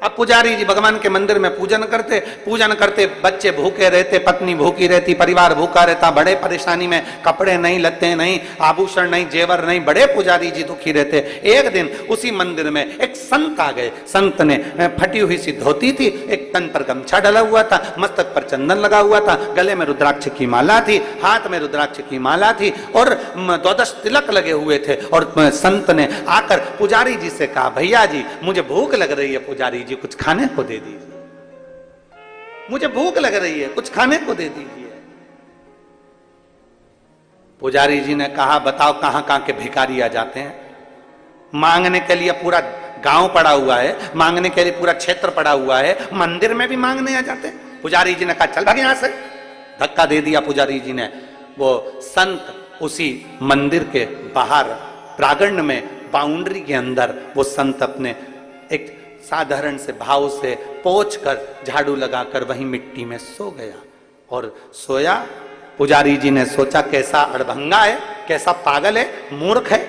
अब पुजारी जी भगवान के मंदिर में पूजन करते, बच्चे भूखे रहते, पत्नी भूखी रहती, परिवार भूखा रहता, बड़े परेशानी में, कपड़े नहीं, लत्ते नहीं, आभूषण नहीं, जेवर नहीं, बड़े पुजारी जी दुखी रहते। एक दिन उसी मंदिर में एक संत आ गए। संत ने फटी हुई सी धोती थी, एक तन पर गमछा डला हुआ था, मस्तक पर चंदन लगा हुआ था, गले में रुद्राक्ष की माला थी, हाथ में रुद्राक्ष की माला थी और 12 तिलक लगे हुए थे। और संत ने आकर पुजारी जी से कहा, भैया जी मुझे भूख लग रही है, पुजारी जी कुछ खाने को दे दीजिए, मुझे भूख लग रही है, कुछ खाने को दे दीजिए। पुजारी जी ने कहा, बताओ कहां कहां के भिखारी आ जाते हैं, मांगने के लिए पूरा गांव पड़ा हुआ है, मांगने के लिए पूरा क्षेत्र पड़ा हुआ है, मंदिर में भी मांगने आ जाते हैं। पुजारी जी ने कहा, चल भाग यहां से, धक्का दे दिया पुजारी जी ने। वो संत उसी मंदिर के बाहर प्रांगण में, बाउंड्री के अंदर, वो संत अपने एक साधारण से भाव से पोंछ कर, झाड़ू लगाकर वहीं मिट्टी में सो गया। और सोया, पुजारी जी ने सोचा कैसा अड़भंगा है, कैसा पागल है, मूर्ख है।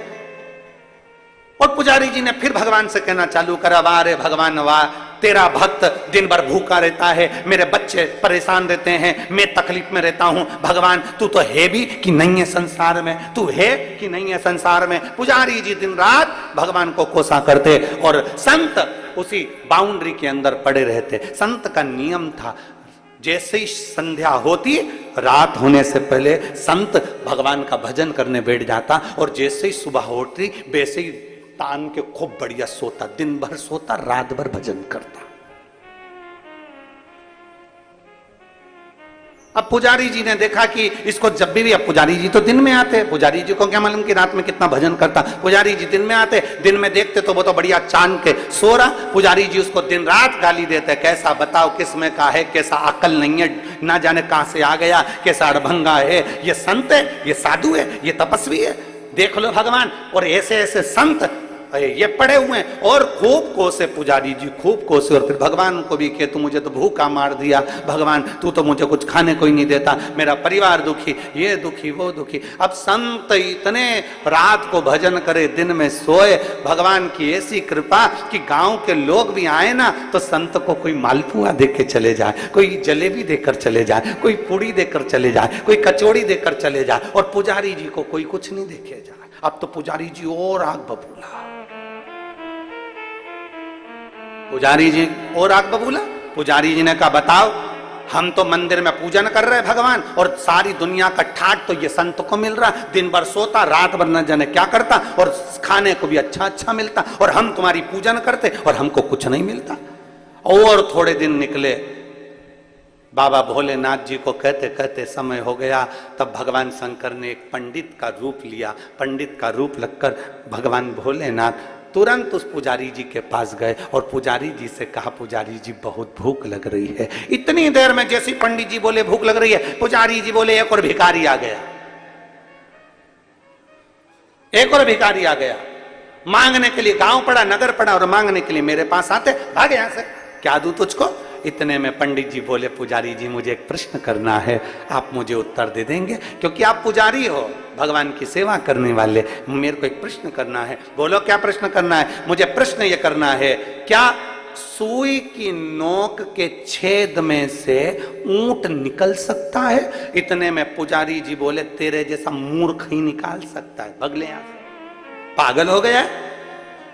और पुजारी जी ने फिर भगवान से कहना चालू करा, वाह रे भगवान वाह, तेरा भक्त दिन भर भूखा रहता है, मेरे बच्चे परेशान रहते हैं, मैं तकलीफ में रहता हूं, भगवान तू तो है भी कि नहीं है संसार में, तू है कि नहीं है संसार में। पुजारी जी दिन रात भगवान को कोसा करते और संत उसी बाउंड्री के अंदर पड़े रहते। संत का नियम था, जैसे ही संध्या होती, रात होने से पहले संत भगवान का भजन करने बैठ जाता और जैसे ही सुबह होती वैसे ही तान के खूब बढ़िया सोता, दिन भर सोता, रात भर भजन करता। अब पुजारी जी ने देखा कि इसको जब भी, अब पुजारी जी तो दिन में आते, पुजारी जी को क्या मालूम कि रात में कितना भजन करता। पुजारी जी दिन में आते, दिन में देखते तो वो तो बढ़िया चांद के सो रहा। पुजारी जी उसको दिन रात गाली देते, कैसा बताओ किस में का है, कैसा अकल नहीं है, ना जाने कहां से आ गया, कैसा अड़भंगा है, ये संत है, ये साधु है, ये तपस्वी है, देख लो भगवान। और ऐसे ऐसे संत ये पड़े हुए हैं। और खूब कोसे पुजारी जी, खूब कोसे, और फिर भगवान को भी कहे, तू मुझे तो भूखा मार दिया, भगवान तू तो मुझे कुछ खाने को ही नहीं देता, मेरा परिवार दुखी, ये दुखी वो दुखी। अब संत इतने रात को भजन करे, दिन में सोए, भगवान की ऐसी कृपा कि गांव के लोग भी आए ना तो संत को कोई मालपुआ देकर चले जाए, कोई जलेबी देकर चले जाए, कोई पूड़ी देकर चले जाए, कोई कचौड़ी देकर चले जाए, और पुजारी जी को कोई कुछ नहीं देके जाए। अब तो पुजारी जी और आग बबूला, पुजारी जी और आग बबूला। पुजारी जी ने कहा, बताओ हम तो मंदिर में पूजन कर रहे भगवान, और सारी दुनिया का ठाट तो ये संत को मिल रहा, दिन भर सोता, रात भर न जाने क्या करता, और खाने को भी अच्छा अच्छा मिलता, और हम तुम्हारी पूजन करते और हमको कुछ नहीं मिलता। और थोड़े दिन निकले, बाबा भोलेनाथ जी को कहते कहते समय हो गया, तब भगवान शंकर ने एक पंडित का रूप लिया। पंडित का रूप लगकर भगवान भोलेनाथ तुरंत उस पुजारी जी के पास गए और पुजारी जी से कहा, पुजारी जी बहुत भूख लग रही है। इतनी देर में जैसे पंडित जी बोले भूख लग रही है, पुजारी जी बोले एक और भिखारी आ गया, एक और भिखारी आ गया मांगने के लिए। गांव पड़ा, नगर पड़ा, और मांगने के लिए मेरे पास आते, भाग यहां से, क्या दूं तुझको। इतने में पंडित जी बोले, पुजारी जी मुझे एक प्रश्न करना है, आप मुझे उत्तर दे देंगे? क्योंकि आप पुजारी हो, भगवान की सेवा करने वाले, मेरे को एक प्रश्न करना है। बोलो क्या प्रश्न करना है? मुझे प्रश्न ये करना है, क्या सुई की नोक के छेद में से ऊंट निकल सकता है? इतने में पुजारी जी बोले, तेरे जैसा मूर्ख ही निकाल सकता है, भगले यहां से, पागल हो गया है?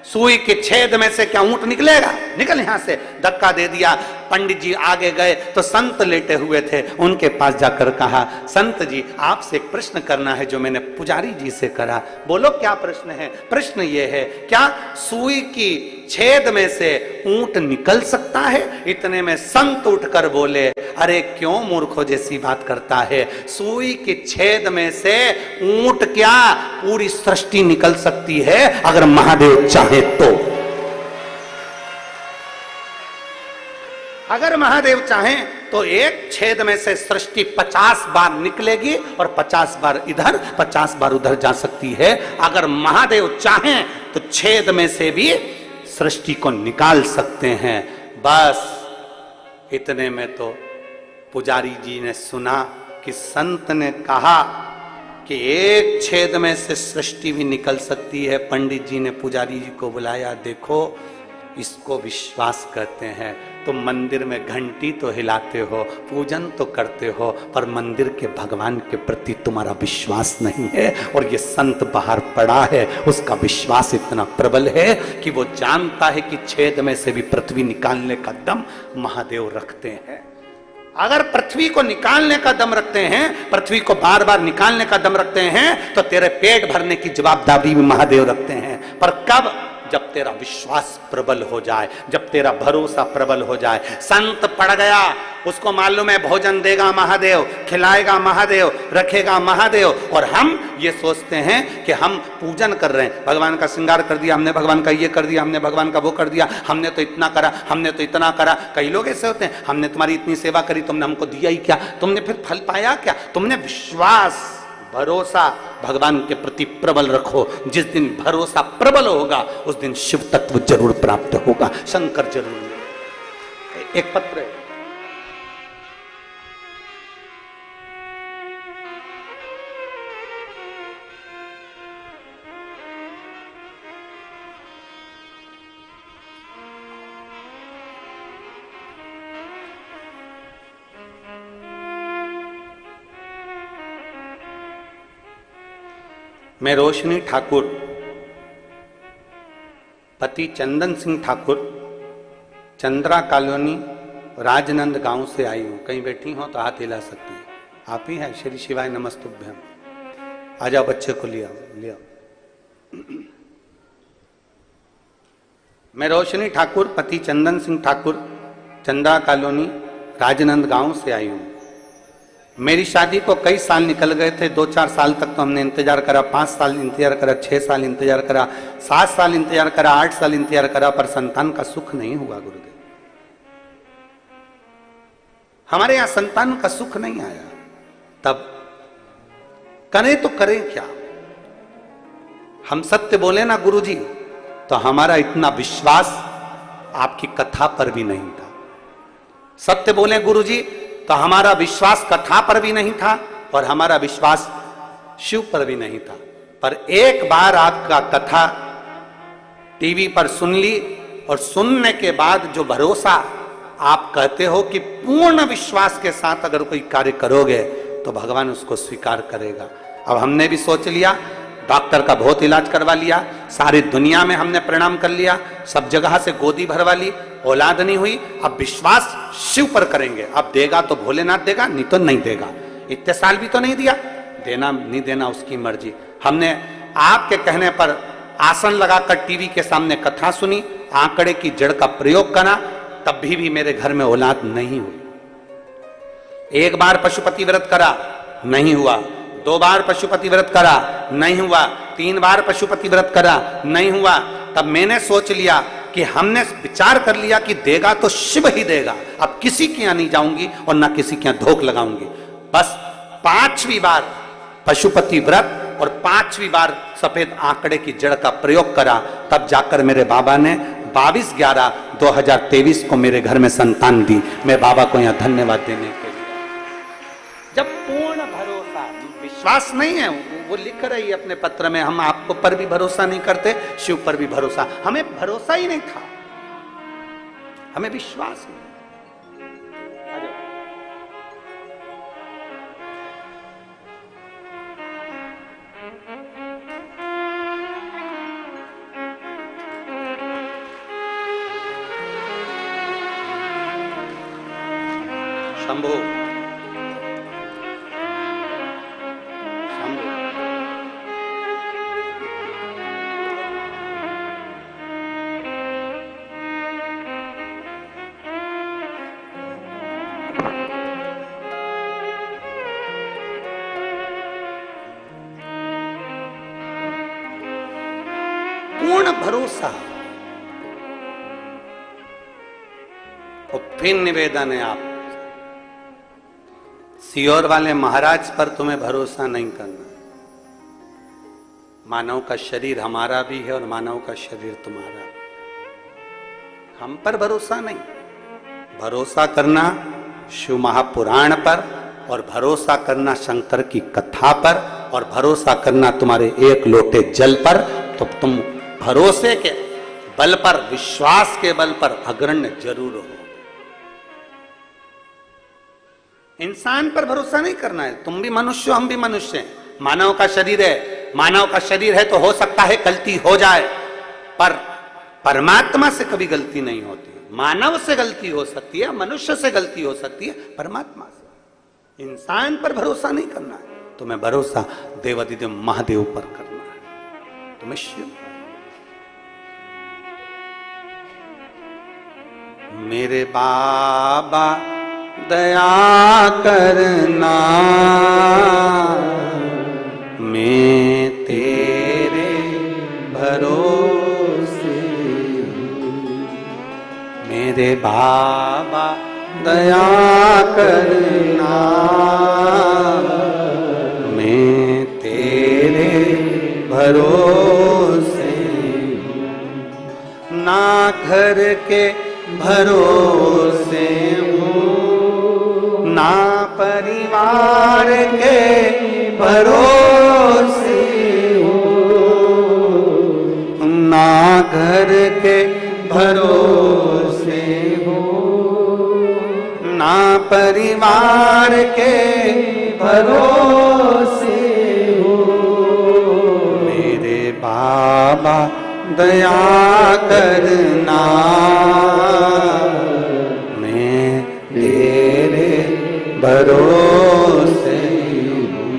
सुई के छेद में से क्या ऊंट निकलेगा? निकल यहां से। धक्का दे दिया। पंडित जी आगे गए तो संत लेटे हुए थे, उनके पास जाकर कहा, संत जी आपसे एक प्रश्न करना है जो मैंने पुजारी जी से करा। बोलो क्या प्रश्न है? प्रश्न ये है, क्या सुई की छेद में से ऊंट निकल सकता है? इतने में संत उठकर बोले, अरे क्यों मूर्खों जैसी बात करता है, सुई के छेद में से ऊंट क्या, पूरी सृष्टि निकल सकती है अगर महादेव चाहे तो। अगर महादेव चाहें तो एक छेद में से सृष्टि 50 बार निकलेगी और 50 बार इधर 50 बार उधर जा सकती है। अगर महादेव चाहें तो छेद में से भी सृष्टि को निकाल सकते हैं। बस इतने में तो पुजारी जी ने सुना कि संत ने कहा कि एक छेद में से सृष्टि भी निकल सकती है। पंडित जी ने पुजारी जी को बुलाया, देखो इसको विश्वास कहते हैं। तुम मंदिर में घंटी तो हिलाते हो, पूजन तो करते हो, पर मंदिर के भगवान के प्रति तुम्हारा विश्वास नहीं है। और ये संत बाहर पड़ा है, उसका विश्वास इतना प्रबल है कि वो जानता है कि छेद में से भी पृथ्वी निकालने का दम महादेव रखते हैं। अगर पृथ्वी को निकालने का दम रखते हैं, पृथ्वी को बार बार निकालने का दम रखते हैं, तो तेरे पेट भरने की जवाबदारी भी महादेव रखते हैं। पर कब? जब तेरा विश्वास प्रबल हो जाए, जब तेरा भरोसा प्रबल हो जाए। संत पड़ गया, उसको मालूम है भोजन देगा महादेव, खिलाएगा महादेव, रखेगा महादेव। और हम ये सोचते हैं कि हम पूजन कर रहे हैं, भगवान का श्रृंगार कर दिया हमने, भगवान का ये कर दिया हमने, भगवान का वो कर दिया हमने, तो इतना करा हमने, तो इतना करा। कई लोग ऐसे होते हैं, हमने तुम्हारी इतनी सेवा करी, तुमने हमको दिया ही क्या, तुमने फिर फल पाया क्या? तुमने विश्वास भरोसा भगवान के प्रति प्रबल रखो। जिस दिन भरोसा प्रबल होगा उस दिन शिव तत्व जरूर प्राप्त होगा, शंकर जरूर मिलेगा। एक पत्र है, मैं रोशनी ठाकुर, पति चंदन सिंह ठाकुर, चंद्रा कॉलोनी, राजनंद गांव से आई हूं। कहीं बैठी हो तो हाथ हिला सकती हैं। आप ही हैं? श्री शिवाय नमस्तुभ्यम। आ जाओ, बच्चे को लिया लिया। मैं रोशनी ठाकुर, पति चंदन सिंह ठाकुर, चंद्रा कॉलोनी, राजनंद गांव से आई हूं। मेरी शादी को कई साल निकल गए थे। 2-4 साल तक तो हमने इंतजार करा, 5 साल इंतजार करा, 6 साल इंतजार करा, 7 साल इंतजार करा, 8 साल इंतजार करा, पर संतान का सुख नहीं हुआ। गुरुदेव, हमारे यहां संतान का सुख नहीं आया। तब करें तो करें क्या? हम सत्य बोले ना गुरुजी, तो हमारा इतना विश्वास आपकी कथा पर भी नहीं था। सत्य बोले गुरुजी तो हमारा विश्वास कथा पर भी नहीं था और हमारा विश्वास शिव पर भी नहीं था। पर एक बार आपका कथा टीवी पर सुन ली और सुनने के बाद जो भरोसा आप कहते हो कि पूर्ण विश्वास के साथ अगर कोई कार्य करोगे तो भगवान उसको स्वीकार करेगा। अब हमने भी सोच लिया, डॉक्टर का बहुत इलाज करवा लिया, सारी दुनिया में हमने प्रणाम कर लिया, सब जगह से गोदी भरवा ली, औलाद नहीं हुई। अब विश्वास शिव पर करेंगे। अब देगा तो भोलेनाथ देगा, नहीं तो नहीं देगा। इतने साल भी तो नहीं दिया, देना नहीं देना उसकी मर्जी। हमने आपके कहने पर आसन लगाकर टीवी के सामने कथा सुनी, आंकड़े की जड़ का प्रयोग करा, तब भी मेरे घर में औलाद नहीं हुई। एक बार पशुपति व्रत करा, नहीं हुआ। 2 बार पशुपति व्रत करा, नहीं हुआ। 3 बार पशुपति व्रत करा, नहीं हुआ। तब मैंने सोच लिया कि हमने विचार कर लिया कि देगा तो शिव ही देगा। अब किसी के यहां नहीं जाऊंगी और ना किसी के यहां धोख लगाऊंगी। बस 5वीं बार पशुपति व्रत और 5वीं बार सफेद आंकड़े की जड़ का प्रयोग करा, तब जाकर मेरे बाबा ने 22/11/2023 को मेरे घर में संतान दी। मैं बाबा को यहाँ धन्यवाद देने के लिए। जब पूर्ण भरोसा, विश्वास नहीं है, वो लिख रही है अपने पत्र में, हम आपको पर भी भरोसा नहीं करते, शिव पर भी भरोसा। हमें भरोसा ही नहीं था, हमें विश्वास नहीं। शंभो शंभो पूर्ण भरोसा। और फिर निवेदन है आप सियोर वाले महाराज पर तुम्हें भरोसा नहीं करना। मानव का शरीर हमारा भी है और मानव का शरीर तुम्हारा भी। हम पर भरोसा नहीं, भरोसा करना शिव महापुराण पर, और भरोसा करना शंकर की कथा पर, और भरोसा करना तुम्हारे एक लोटे जल पर। तो तुम भरोसे के बल पर, विश्वास के बल पर अग्रण्य जरूर हो। इंसान पर भरोसा नहीं करना है। तुम भी मनुष्य हो, हम भी मनुष्य हैं। मानव का शरीर है, मानव का शरीर है तो हो सकता है गलती हो जाए, पर परमात्मा से कभी गलती नहीं होती। मानव से गलती हो सकती है, मनुष्य से गलती हो सकती है, परमात्मा से। इंसान पर भरोसा नहीं करना है, तुम्हें भरोसा देवाधिदेव महादेव पर करना है। तुम्हें शिव, मेरे बाबा दया करना, मैं तेरे भरोसे हूँ। मेरे बाबा दया करना, मैं तेरे भरोसे हूँ। ना घर के भरोसे हूँ, ना परिवार के भरोसे हूँ, ना घर के भरोसे हूँ, ना परिवार के भरोसे हूँ। मेरे बाबा दया करना, मैं तेरे भरोसे हूँ।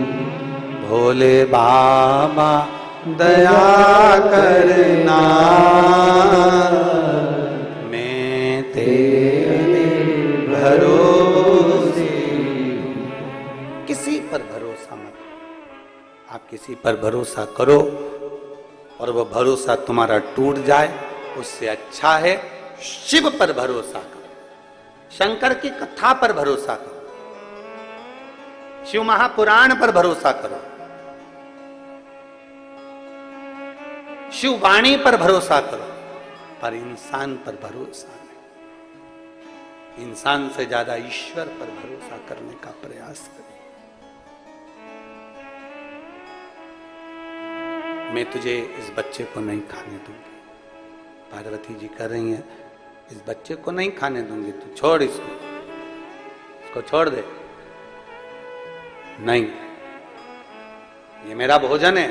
भोले बाबा दया करना, मैं तेरे भरोसे हूँ। किसी पर भरोसा मत, आप किसी पर भरोसा करो और वह भरोसा तुम्हारा टूट जाए, उससे अच्छा है शिव पर भरोसा करो, शंकर की कथा पर भरोसा करो, शिव महापुराण पर भरोसा करो, शिव वाणी पर भरोसा करो, पर इंसान पर भरोसा नहीं। इंसान से ज्यादा ईश्वर पर भरोसा करने का प्रयास करें। मैं तुझे इस बच्चे को नहीं खाने दूंगी, पार्वती जी कह रही हैं, इस बच्चे को नहीं खाने दूंगी, तू छोड़ इसको छोड़ दे। नहीं, ये मेरा भोजन है,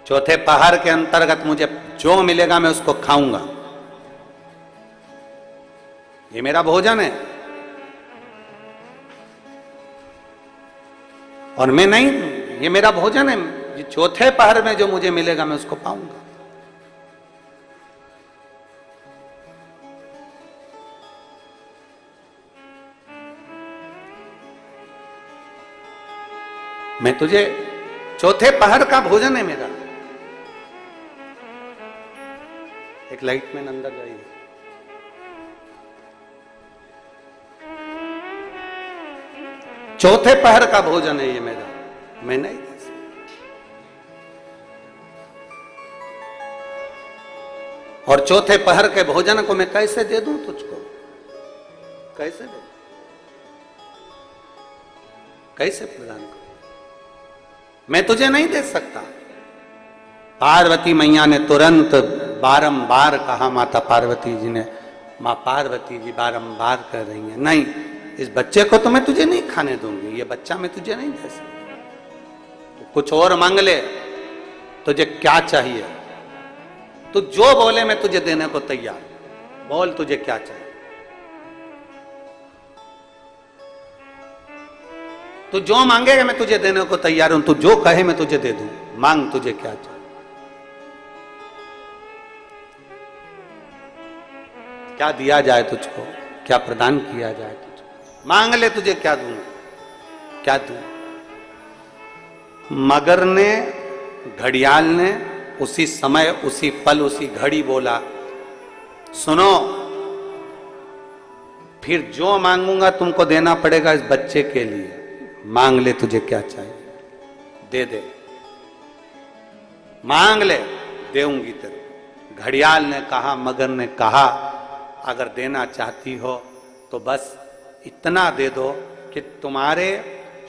चौथे पहाड़ के अंतर्गत मुझे जो मिलेगा मैं उसको खाऊंगा, ये मेरा भोजन है। और मैं नहीं, ये मेरा भोजन है, ये चौथे पहर में जो मुझे मिलेगा मैं उसको पाऊंगा। मैं तुझे, चौथे पहर का भोजन है मेरा। एक लाइट में अंदर जाइए। चौथे पहर का भोजन है ये मेरा, मैं नहीं दे सकता। और चौथे पहर के भोजन को मैं कैसे दे दूं तुझको? कैसे दे, कैसे प्रदान करूं? मैं तुझे नहीं दे सकता। पार्वती मैया ने तुरंत बारंबार कहा, माता पार्वती जी ने, मां पार्वती जी बारंबार कह रही हैं, नहीं, इस बच्चे को तो मैं तुझे नहीं खाने दूंगी, ये बच्चा मैं तुझे नहीं दे सकती। तो कुछ और मांग ले, तुझे क्या चाहिए? तू जो बोले मैं तुझे देने को तैयार। बोल तुझे क्या चाहिए? तू जो मांगेगा मैं तुझे देने को तैयार हूं। तू जो कहे मैं तुझे दे दूं। मांग, तुझे क्या चाहिए? क्या दिया जाए तुझको? क्या प्रदान किया जाए तुझको? मांग ले, तुझे क्या दूं? क्या दूं? मगर ने, घड़ियाल ने उसी समय, उसी पल, उसी घड़ी बोला, सुनो, फिर जो मांगूंगा तुमको देना पड़ेगा इस बच्चे के लिए। मांग ले, तुझे क्या चाहिए? दे दे, मांग ले, देऊंगी तेरे। घड़ियाल ने कहा, मगर ने कहा, अगर देना चाहती हो तो बस इतना दे दो कि तुम्हारे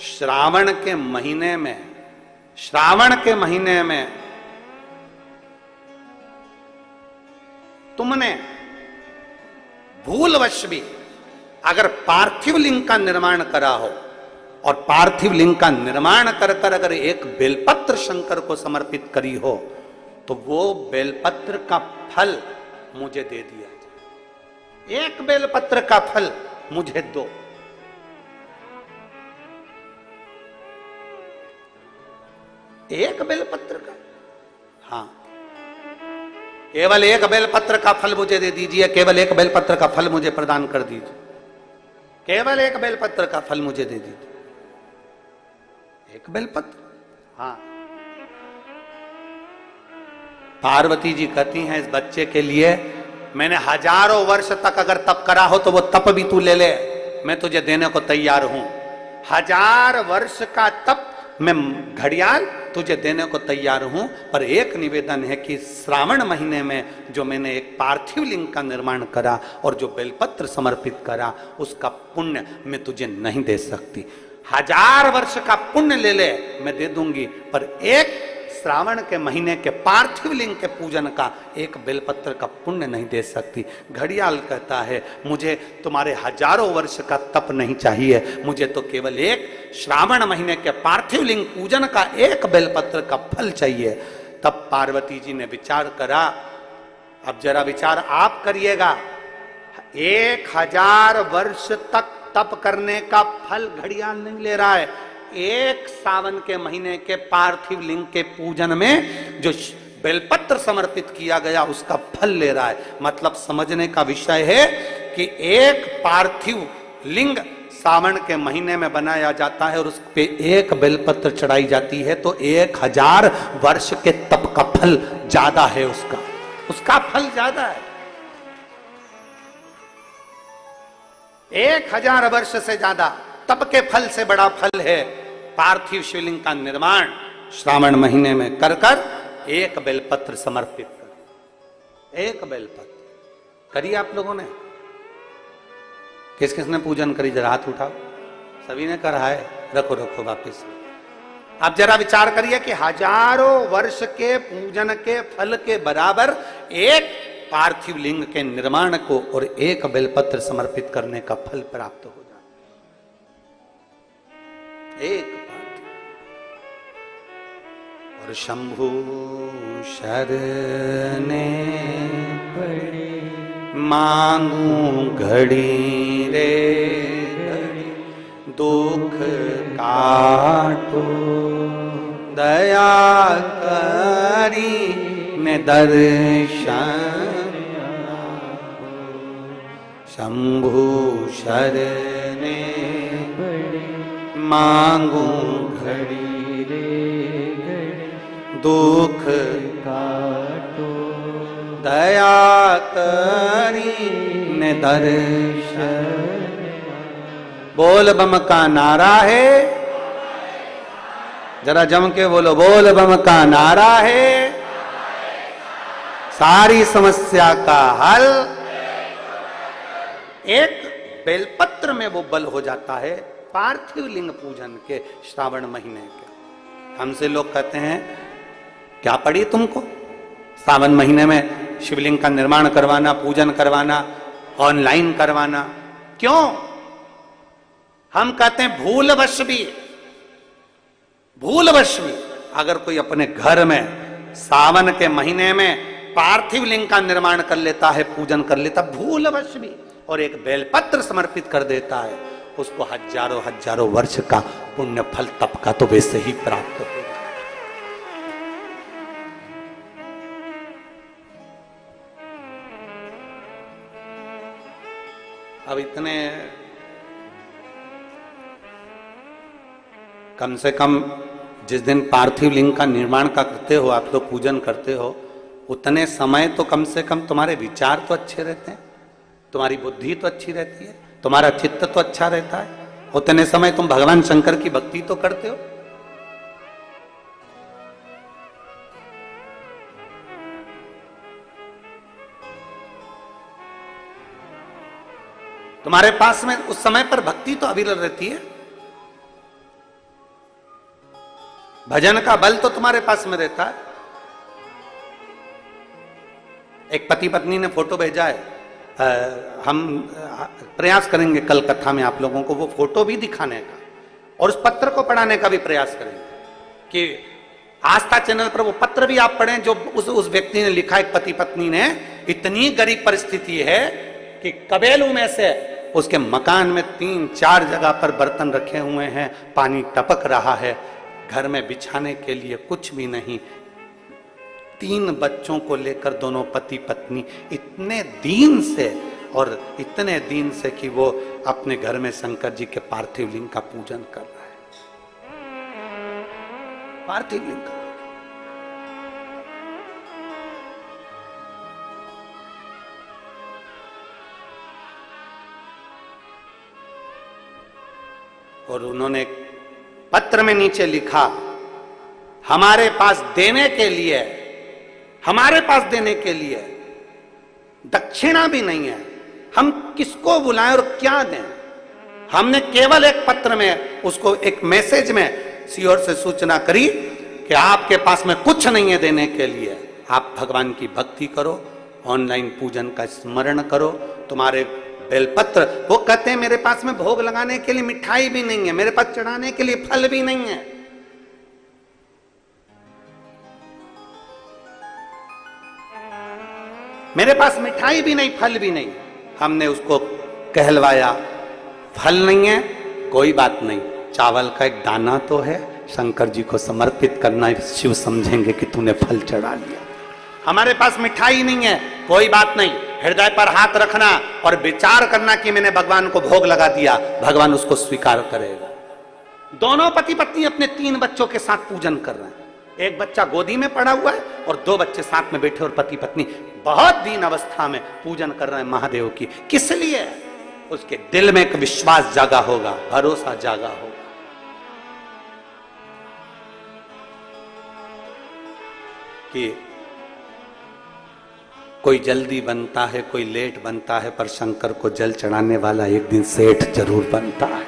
श्रावण के महीने में, श्रावण के महीने में तुमने भूलवश भी अगर पार्थिव लिंग का निर्माण करा हो, और पार्थिव लिंग का निर्माण कर कर अगर एक बेलपत्र शंकर को समर्पित करी हो, तो वो बेलपत्र का फल मुझे दे दिया जाए। एक बेलपत्र का फल मुझे दो। एक बेलपत्र का, हाँ, केवल एक बेलपत्र का फल मुझे दे दीजिए। केवल एक बेलपत्र का फल मुझे प्रदान कर दीजिए। केवल एक बेलपत्र का फल मुझे दे दीजिए। एक बेलपत्र, हाँ। पार्वती जी कहती हैं, इस बच्चे के लिए मैंने हजारों वर्ष तक अगर तप करा हो तो वो तप भी तू ले ले, मैं तुझे देने को तैयार हूं। 1000 वर्ष का तप मैं घड़ियाल तुझे देने को तैयार हूं, पर एक निवेदन है कि श्रावण महीने में जो मैंने एक पार्थिव लिंग का निर्माण करा और जो बेलपत्र समर्पित करा, उसका पुण्य मैं तुझे नहीं दे सकती। 1000 वर्ष का पुण्य ले ले, मैं दे दूंगी, पर एक श्रावण के महीने के पार्थिव लिंग के पूजन का एक बेलपत्र का पुण्य नहीं दे सकती। घड़ियाल कहता है, मुझे तुम्हारे हजारों वर्ष का तप नहीं चाहिए, मुझे तो केवल एक श्रावण महीने के पार्थिव लिंग पूजन का एक बेलपत्र का फल चाहिए। तब पार्वती जी ने विचार करा, अब जरा विचार आप करिएगा, 1000 वर्ष तक तप करने का फल घड़ियाल नहीं ले रहा है, एक सावन के महीने के पार्थिव लिंग के पूजन में जो बेलपत्र समर्पित किया गया उसका फल ले रहा है। मतलब समझने का विषय है कि एक पार्थिव लिंग सावन के महीने में बनाया जाता है और उस पे एक बेलपत्र चढ़ाई जाती है, तो 1000 वर्ष के तप का फल ज्यादा है, उसका फल ज्यादा है। 1000 वर्ष से ज्यादा तप के फल से बड़ा फल है पार्थिव शिवलिंग का निर्माण श्रावण महीने में कर कर एक बेलपत्र समर्पित कर। एक बेलपत्र करिए आप लोगों ने। किस किसने पूजन करी? जरा हाथ उठाओ। सभी ने करा है? रखो वापिस। आप जरा विचार करिए कि हजारों वर्ष के पूजन के फल के बराबर एक पार्थिव लिंग के निर्माण को और एक बेलपत्र समर्पित करने का फल प्राप्त हो जाए। एक और शंभु शरणे पड़े मांगू घड़ी रे घड़ी, दुख काटो दया करी ने दर्शन। शंभु शरणे मांगू घड़ी रे घड़ी, दुख काटो दया करी ने दर्शन। बोल बम का नारा है, जरा जम के बोलो, बोल बम का नारा है, सारी समस्या का हल एक बेलपत्र में वो बल हो जाता है, पार्थिव लिंग पूजन के श्रावण महीने के। हमसे लोग कहते हैं क्या पड़ी तुमको, सावन महीने में शिवलिंग का निर्माण करवाना, पूजन करवाना, ऑनलाइन करवाना, क्यों? हम कहते हैं भूलवश भी अगर कोई अपने घर में सावन के महीने में पार्थिव लिंग का निर्माण कर लेता है, पूजन कर लेता, भूलवश भी, और एक बेलपत्र समर्पित कर देता है, उसको हजारों हजारों वर्ष का पुण्य फल तप का तो वैसे ही प्राप्त होगा। अब इतने कम से कम जिस दिन पार्थिव लिंग का निर्माण का करते हो, आप लोग पूजन करते हो, उतने समय तो कम से कम तुम्हारे विचार तो अच्छे रहते हैं, तुम्हारी बुद्धि तो अच्छी रहती है, तुम्हारा चित्त तो अच्छा रहता है, उतने समय तुम भगवान शंकर की भक्ति तो करते हो। तुम्हारे पास में उस समय पर भक्ति तो अविरल रहती है, भजन का बल तो तुम्हारे पास में रहता है। एक पति पत्नी ने फोटो भेजा है, हम प्रयास करेंगे कल कथा में आप लोगों को वो फोटो भी दिखाने का और उस पत्र को पढ़ाने का भी प्रयास करेंगे कि आस्था चैनल पर वो पत्र भी आप पढ़ें जो उस व्यक्ति ने लिखा। एक पति पत्नी ने, इतनी गरीब परिस्थिति है कि कबेलू में से उसके मकान में 3-4 जगह पर बर्तन रखे हुए हैं, पानी टपक रहा है, घर में बिछाने के लिए कुछ भी नहीं, 3 बच्चों को लेकर दोनों पति पत्नी इतने दीन से, और इतने दीन से कि वो अपने घर में शंकर जी के पार्थिव लिंग का पूजन कर रहा है, पार्थिव लिंग का। और उन्होंने पत्र में नीचे लिखा, हमारे पास देने के लिए, हमारे पास देने के लिए दक्षिणा भी नहीं है, हम किसको बुलाएं और क्या दें। हमने केवल एक पत्र में उसको एक मैसेज में सीओर से सूचना करी कि आपके पास में कुछ नहीं है देने के लिए, आप भगवान की भक्ति करो, ऑनलाइन पूजन का स्मरण करो, तुम्हारे बेलपत्र, वो कहते हैं मेरे पास में भोग लगाने के लिए मिठाई भी नहीं है, मेरे पास चढ़ाने के लिए फल भी नहीं है। मेरे पास मिठाई भी नहीं, फल भी नहीं। हमने उसको कहलवाया, फल नहीं है कोई बात नहीं, चावल का एक दाना तो है, शंकर जी को समर्पित करना, शिव समझेंगे कि तूने फल चढ़ा लिया। हमारे पास मिठाई नहीं है कोई बात नहीं, हृदय पर हाथ रखना और विचार करना कि मैंने भगवान को भोग लगा दिया, भगवान उसको स्वीकार करेगा। दोनों पति पत्नी अपने 3 बच्चों के साथ पूजन कर रहे हैं, एक बच्चा गोदी में पड़ा हुआ है और 2 बच्चे साथ में बैठे, और पति पत्नी बहुत दीन अवस्था में पूजन कर रहे हैं महादेव की। किस लिए? उसके दिल में एक विश्वास जागा होगा, भरोसा जागा होगा कि कोई जल्दी बनता है, कोई लेट बनता है, पर शंकर को जल चढ़ाने वाला एक दिन सेठ जरूर बनता है।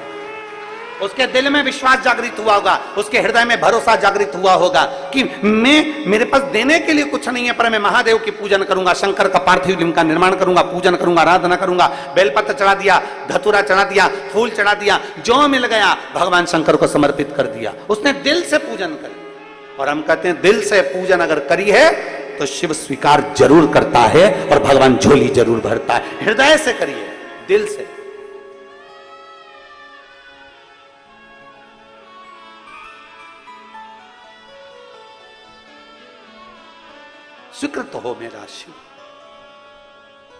उसके दिल में विश्वास जागृत हुआ होगा, उसके हृदय में भरोसा जागृत हुआ होगा कि मेरे पास देने के लिए कुछ नहीं है, पर मैं महादेव की पूजन करूंगा, शंकर का पार्थिव लिंग का निर्माण करूंगा, पूजन करूंगा, आराधना करूंगा, बेलपत्र चढ़ा दिया, धतूरा चढ़ा दिया, फूल चढ़ा दिया, जो मिल गया भगवान शंकर को समर्पित कर दिया। उसने दिल से पूजन कर, और हम कहते हैं दिल से पूजन अगर करी है तो शिव स्वीकार जरूर करता है और भगवान झोली जरूर भरता है। हृदय से करिए, दिल से। स्वीकृत हो मेरा शिव,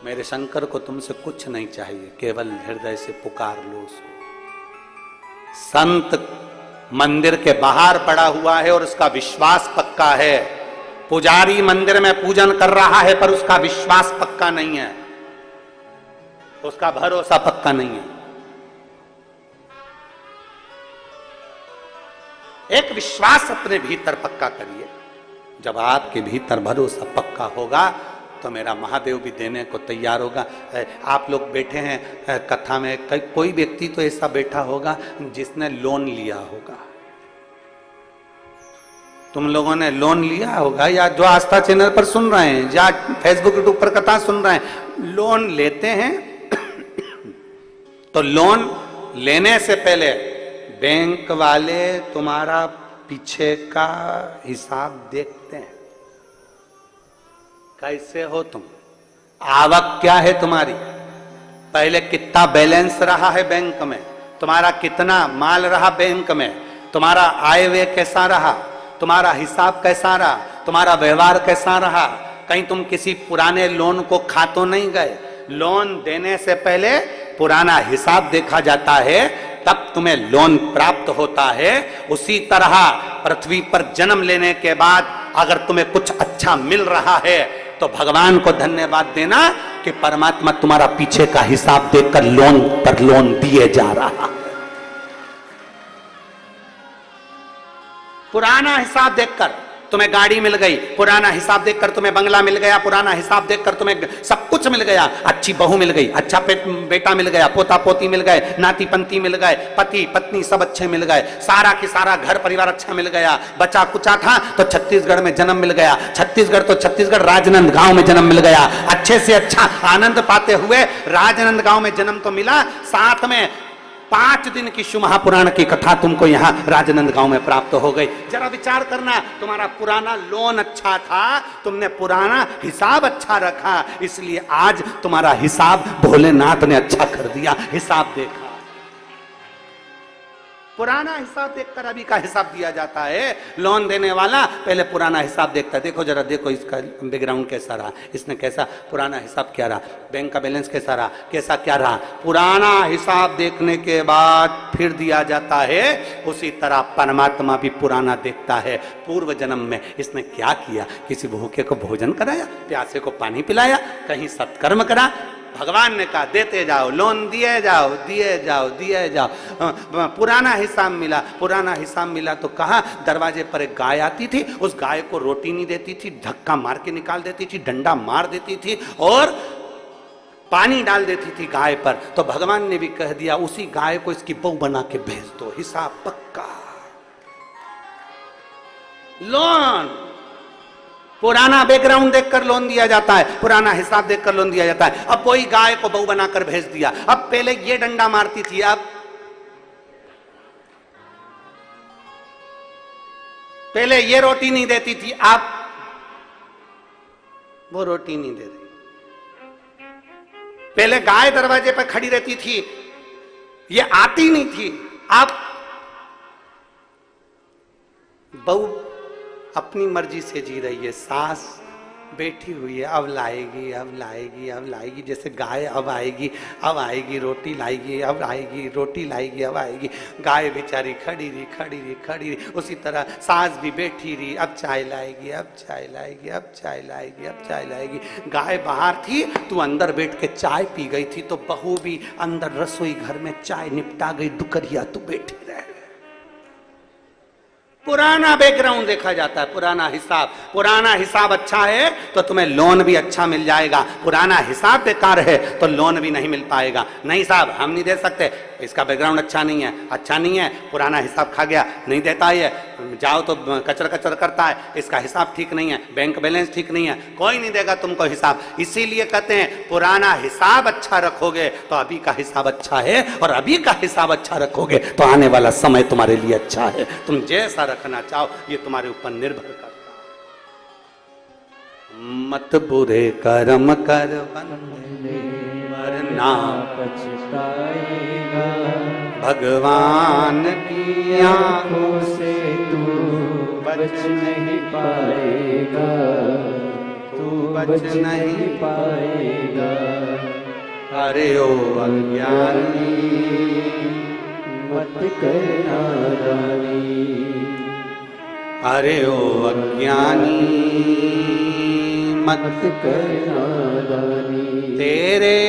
मेरे शंकर को तुमसे कुछ नहीं चाहिए, केवल हृदय से पुकार लो उसको। संत मंदिर के बाहर पड़ा हुआ है और उसका विश्वास पक्का है, पुजारी मंदिर में पूजन कर रहा है पर उसका विश्वास पक्का नहीं है, उसका भरोसा पक्का नहीं है। एक विश्वास अपने भीतर पक्का करिए, जब आपके भीतर भरोसा पक्का होगा तो मेरा महादेव भी देने को तैयार होगा। आप लोग बैठे हैं कथा में, कोई व्यक्ति तो ऐसा बैठा होगा जिसने लोन लिया होगा। तुम लोगों ने लोन लिया होगा, या जो आस्था चैनल पर सुन रहे हैं या फेसबुक यूट्यूब पर कथा सुन रहे हैं, लोन लेते हैं तो लोन लेने से पहले बैंक वाले तुम्हारा पीछे का हिसाब देखते हैं। कैसे हो तुम, आवक क्या है तुम्हारी, पहले कितना बैलेंस रहा है बैंक में, तुम्हारा कितना माल रहा बैंक में, तुम्हारा आय व्यय कैसा रहा, तुम्हारा हिसाब कैसा रहा, तुम्हारा व्यवहार कैसा रहा। कहीं तुम किसी पुराने लोन को खा तो नहीं गए। लोन देने से पहले पुराना हिसाब देखा जाता है, तब तुम्हें लोन प्राप्त होता है। उसी तरह पृथ्वी पर जन्म लेने के बाद अगर तुम्हें कुछ अच्छा मिल रहा है तो भगवान को धन्यवाद देना कि परमात्मा तुम्हारा पीछे का हिसाब देखकर लोन पर लोन दिए जा रहा। पुराना हिसाब देखकर तुम्हें गाड़ी मिल गई, पुराना हिसाब देखकर तुम्हें बंगला मिल गया, पुराना हिसाब देखकर तुम्हें सब कुछ मिल गया, अच्छी बहू मिल गई, अच्छा बेटा मिल गया, पोता पोती मिल गए, नाती पंती मिल गए, पति पत्नी सब अच्छे मिल गए, सारा की सारा घर परिवार अच्छा मिल गया। बचा कुचा था तो छत्तीसगढ़ में जन्म मिल गया, छत्तीसगढ़ राजनांदगांव में जन्म मिल गया। अच्छे से अच्छा आनंद पाते हुए राजनांदगांव में जन्म तो मिला, साथ में 5 दिन की शिव महापुराण की कथा तुमको यहाँ राजनांदगांव में प्राप्त हो गई। जरा विचार करना, तुम्हारा पुराना लोन अच्छा था, तुमने पुराना हिसाब अच्छा रखा, इसलिए आज तुम्हारा हिसाब भोलेनाथ ने अच्छा कर दिया। हिसाब देखा, पुराना हिसाब देखकर अभी का हिसाब दिया जाता है। लोन देने वाला पहले पुराना हिसाब देखता है। देखो जरा, देखो इसका बैकग्राउंड कैसा रहा, इसने कैसा पुराना हिसाब क्या रहा, बैंक का बैलेंस कैसा रहा, कैसा क्या रहा, पुराना हिसाब देखने के बाद फिर दिया जाता है। उसी तरह परमात्मा भी पुराना देखता है, पूर्व जन्म में इसने क्या किया, किसी भूखे को भोजन कराया, प्यासे को पानी पिलाया, कहीं सत्कर्म करा। भगवान ने कहा देते जाओ, लोन दिए जाओ, दिए जाओ, दिए जाओ। पुराना हिसाब मिला, पुराना हिसाब मिला तो कहा दरवाजे पर एक गाय आती थी, उस गाय को रोटी नहीं देती थी, धक्का मार के निकाल देती थी, डंडा मार देती थी और पानी डाल देती थी गाय पर। तो भगवान ने भी कह दिया उसी गाय को इसकी बहू बना के भेज दो, हिसाब पक्का। लोन, पुराना बैकग्राउंड देखकर लोन दिया जाता है, पुराना हिसाब देखकर लोन दिया जाता है। अब कोई गाय को बहू बनाकर भेज दिया, अब पहले ये डंडा मारती थी, अब पहले ये रोटी नहीं देती थी, अब वो रोटी नहीं दे रही। पहले गाय दरवाजे पर खड़ी रहती थी, ये आती नहीं थी, अब बहू अपनी मर्जी से जी रही है। सास बैठी हुई है, अब लाएगी, अब लाएगी, अब लाएगी, जैसे गाय अब आएगी, अब आएगी, रोटी लाएगी, अब आएगी, रोटी लाएगी, अब आएगी। गाय बेचारी खड़ी रही, खड़ी रही, खड़ी रही। उसी तरह सास भी बैठी रही, अब चाय लाएगी, अब चाय लाएगी, अब चाय लाएगी, अब चाय लाएगी। गाय बाहर थी, तू अंदर बैठ के चाय पी गई थी, तो बहू भी अंदर रसोई घर में चाय निपटा गई, दुकरिया तू बैठी रह। पुराना बैकग्राउंड देखा जाता है, पुराना हिसाब अच्छा है तो तुम्हें लोन भी अच्छा मिल जाएगा। पुराना हिसाब बेकार है तो लोन भी नहीं मिल पाएगा। नहीं साहब हम नहीं दे सकते, इसका बैकग्राउंड अच्छा नहीं है, अच्छा नहीं है, पुराना हिसाब खा गया, नहीं देता है, जाओ तो कचर कचर करता है, इसका हिसाब ठीक नहीं है, बैंक बैलेंस ठीक नहीं है, कोई नहीं देगा तुमको हिसाब। इसीलिए कहते हैं पुराना हिसाब अच्छा रखोगे तो अभी का हिसाब अच्छा है, और अभी का हिसाब अच्छा रखोगे तो आने वाला समय तुम्हारे लिए अच्छा है। तुम जैसा रखना चाहो ये तुम्हारे ऊपर निर्भर करता है। मत बुरे कर्म कर बंदे वरना पछताएगा, भगवान की आंखों से तू बच नहीं पाएगा, तू बच नहीं पाएगा। अरे ओ अज्ञानी मत करना नादानी, अरे ओ अज्ञानी मत करना नादानी। तेरे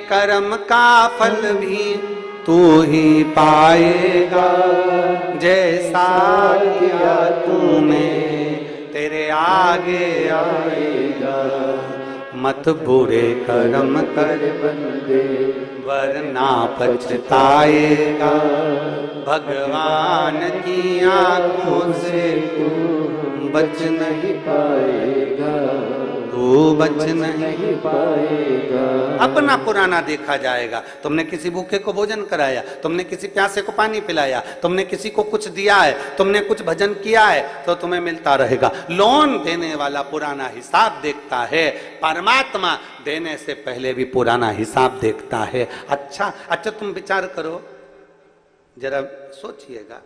कर्म का फल भी तू ही पाएगा, जैसा किया तूने तेरे आगे आएगा। मत बुरे कर्म कर बंदे, वरना पछताएगा। भगवान की आंखों से तू बच नहीं पाएगा, तू बच नहीं पाएगा। अपना पुराना देखा जाएगा। तुमने किसी भूखे को भोजन कराया, तुमने किसी प्यासे को पानी पिलाया, तुमने किसी को कुछ दिया है, तुमने कुछ भजन किया है, तो तुम्हें मिलता रहेगा। लोन देने वाला पुराना हिसाब देखता है, परमात्मा देने से पहले भी पुराना हिसाब देखता है। अच्छा तुम विचार करो, जरा सोचिएगा,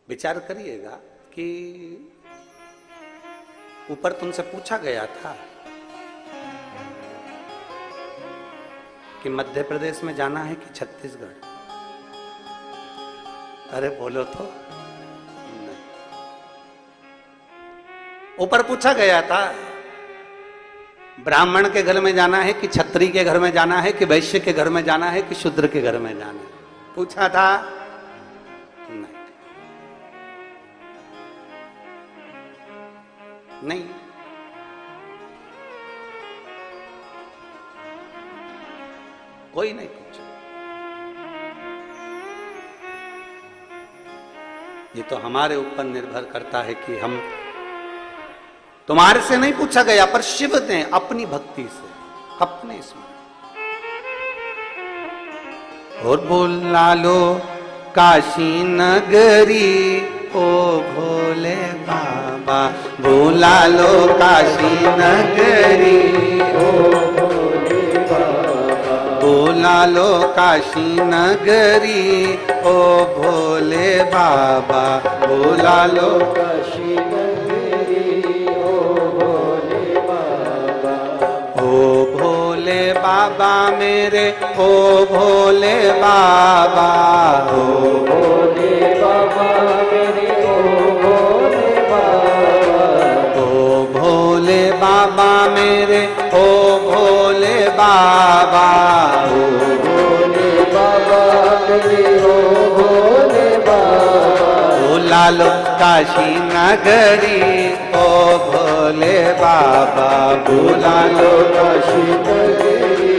विचार करिएगा कि ऊपर तुमसे पूछा गया था कि मध्य प्रदेश में जाना है कि छत्तीसगढ़? अरे बोलो तो। नहीं। ऊपर पूछा गया था ब्राह्मण के घर में जाना है कि क्षत्रिय के घर में जाना है कि वैश्य के घर में जाना है कि शूद्र के घर में जाना है? पूछा था? नहीं। कोई नहीं पूछा। ये तो हमारे ऊपर निर्भर करता है कि हम, तुम्हारे से नहीं पूछा गया, पर शिव ने अपनी भक्ति से, अपने इसमें और बोला लो काशी नगरी ओ भोले बाबा, बोला लो काशी नगरी ओ भोले बाबा, बोला लो काशी नगरी ओ भोले बाबा, बोला लो काशी नगरी ओ भोले बाबा। ओ भोले बाबा मेरे, ओ भोले बाबा, ओ भोले बाबा मेरे, ओ भोले बाबा, ओ भोले बाबा मेरे, ओ भोले बाबा, ओ भोले बाबा मेरे, ओ भोले बाबा। बोला लो काशी नगरी ओ भोले बाबा, बोला लो काशी नगरी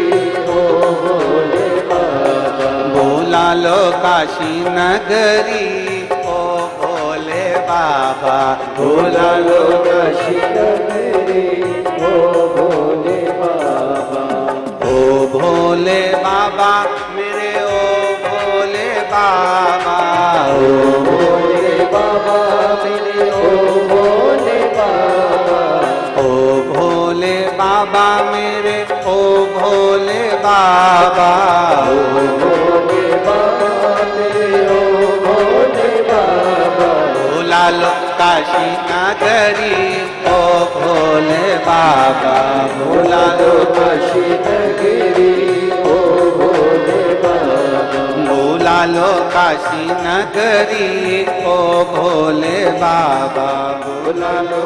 ओ भोले बाबा, बोला लो काशी नगरी ओ भोले बाबा, बोला लो काशी नगरी ओ भोले बाबा। ओ भोले बाबा मेरे, ओ भोले बाबा, ओ भोले बाबा मेरे, ओ भोले बाबा, ओ भोले बाबा मेरे, ओ भोले बाबा, ओ भोले बाबा मेरे, ओ भोले बाबा। बोला लो काशी नगरी ओ भोले बाबा, बोला लो काशी नगरी ओ भोले बाबा, बोला लो काशी नगरी ओ भोले बाबा, बोला लो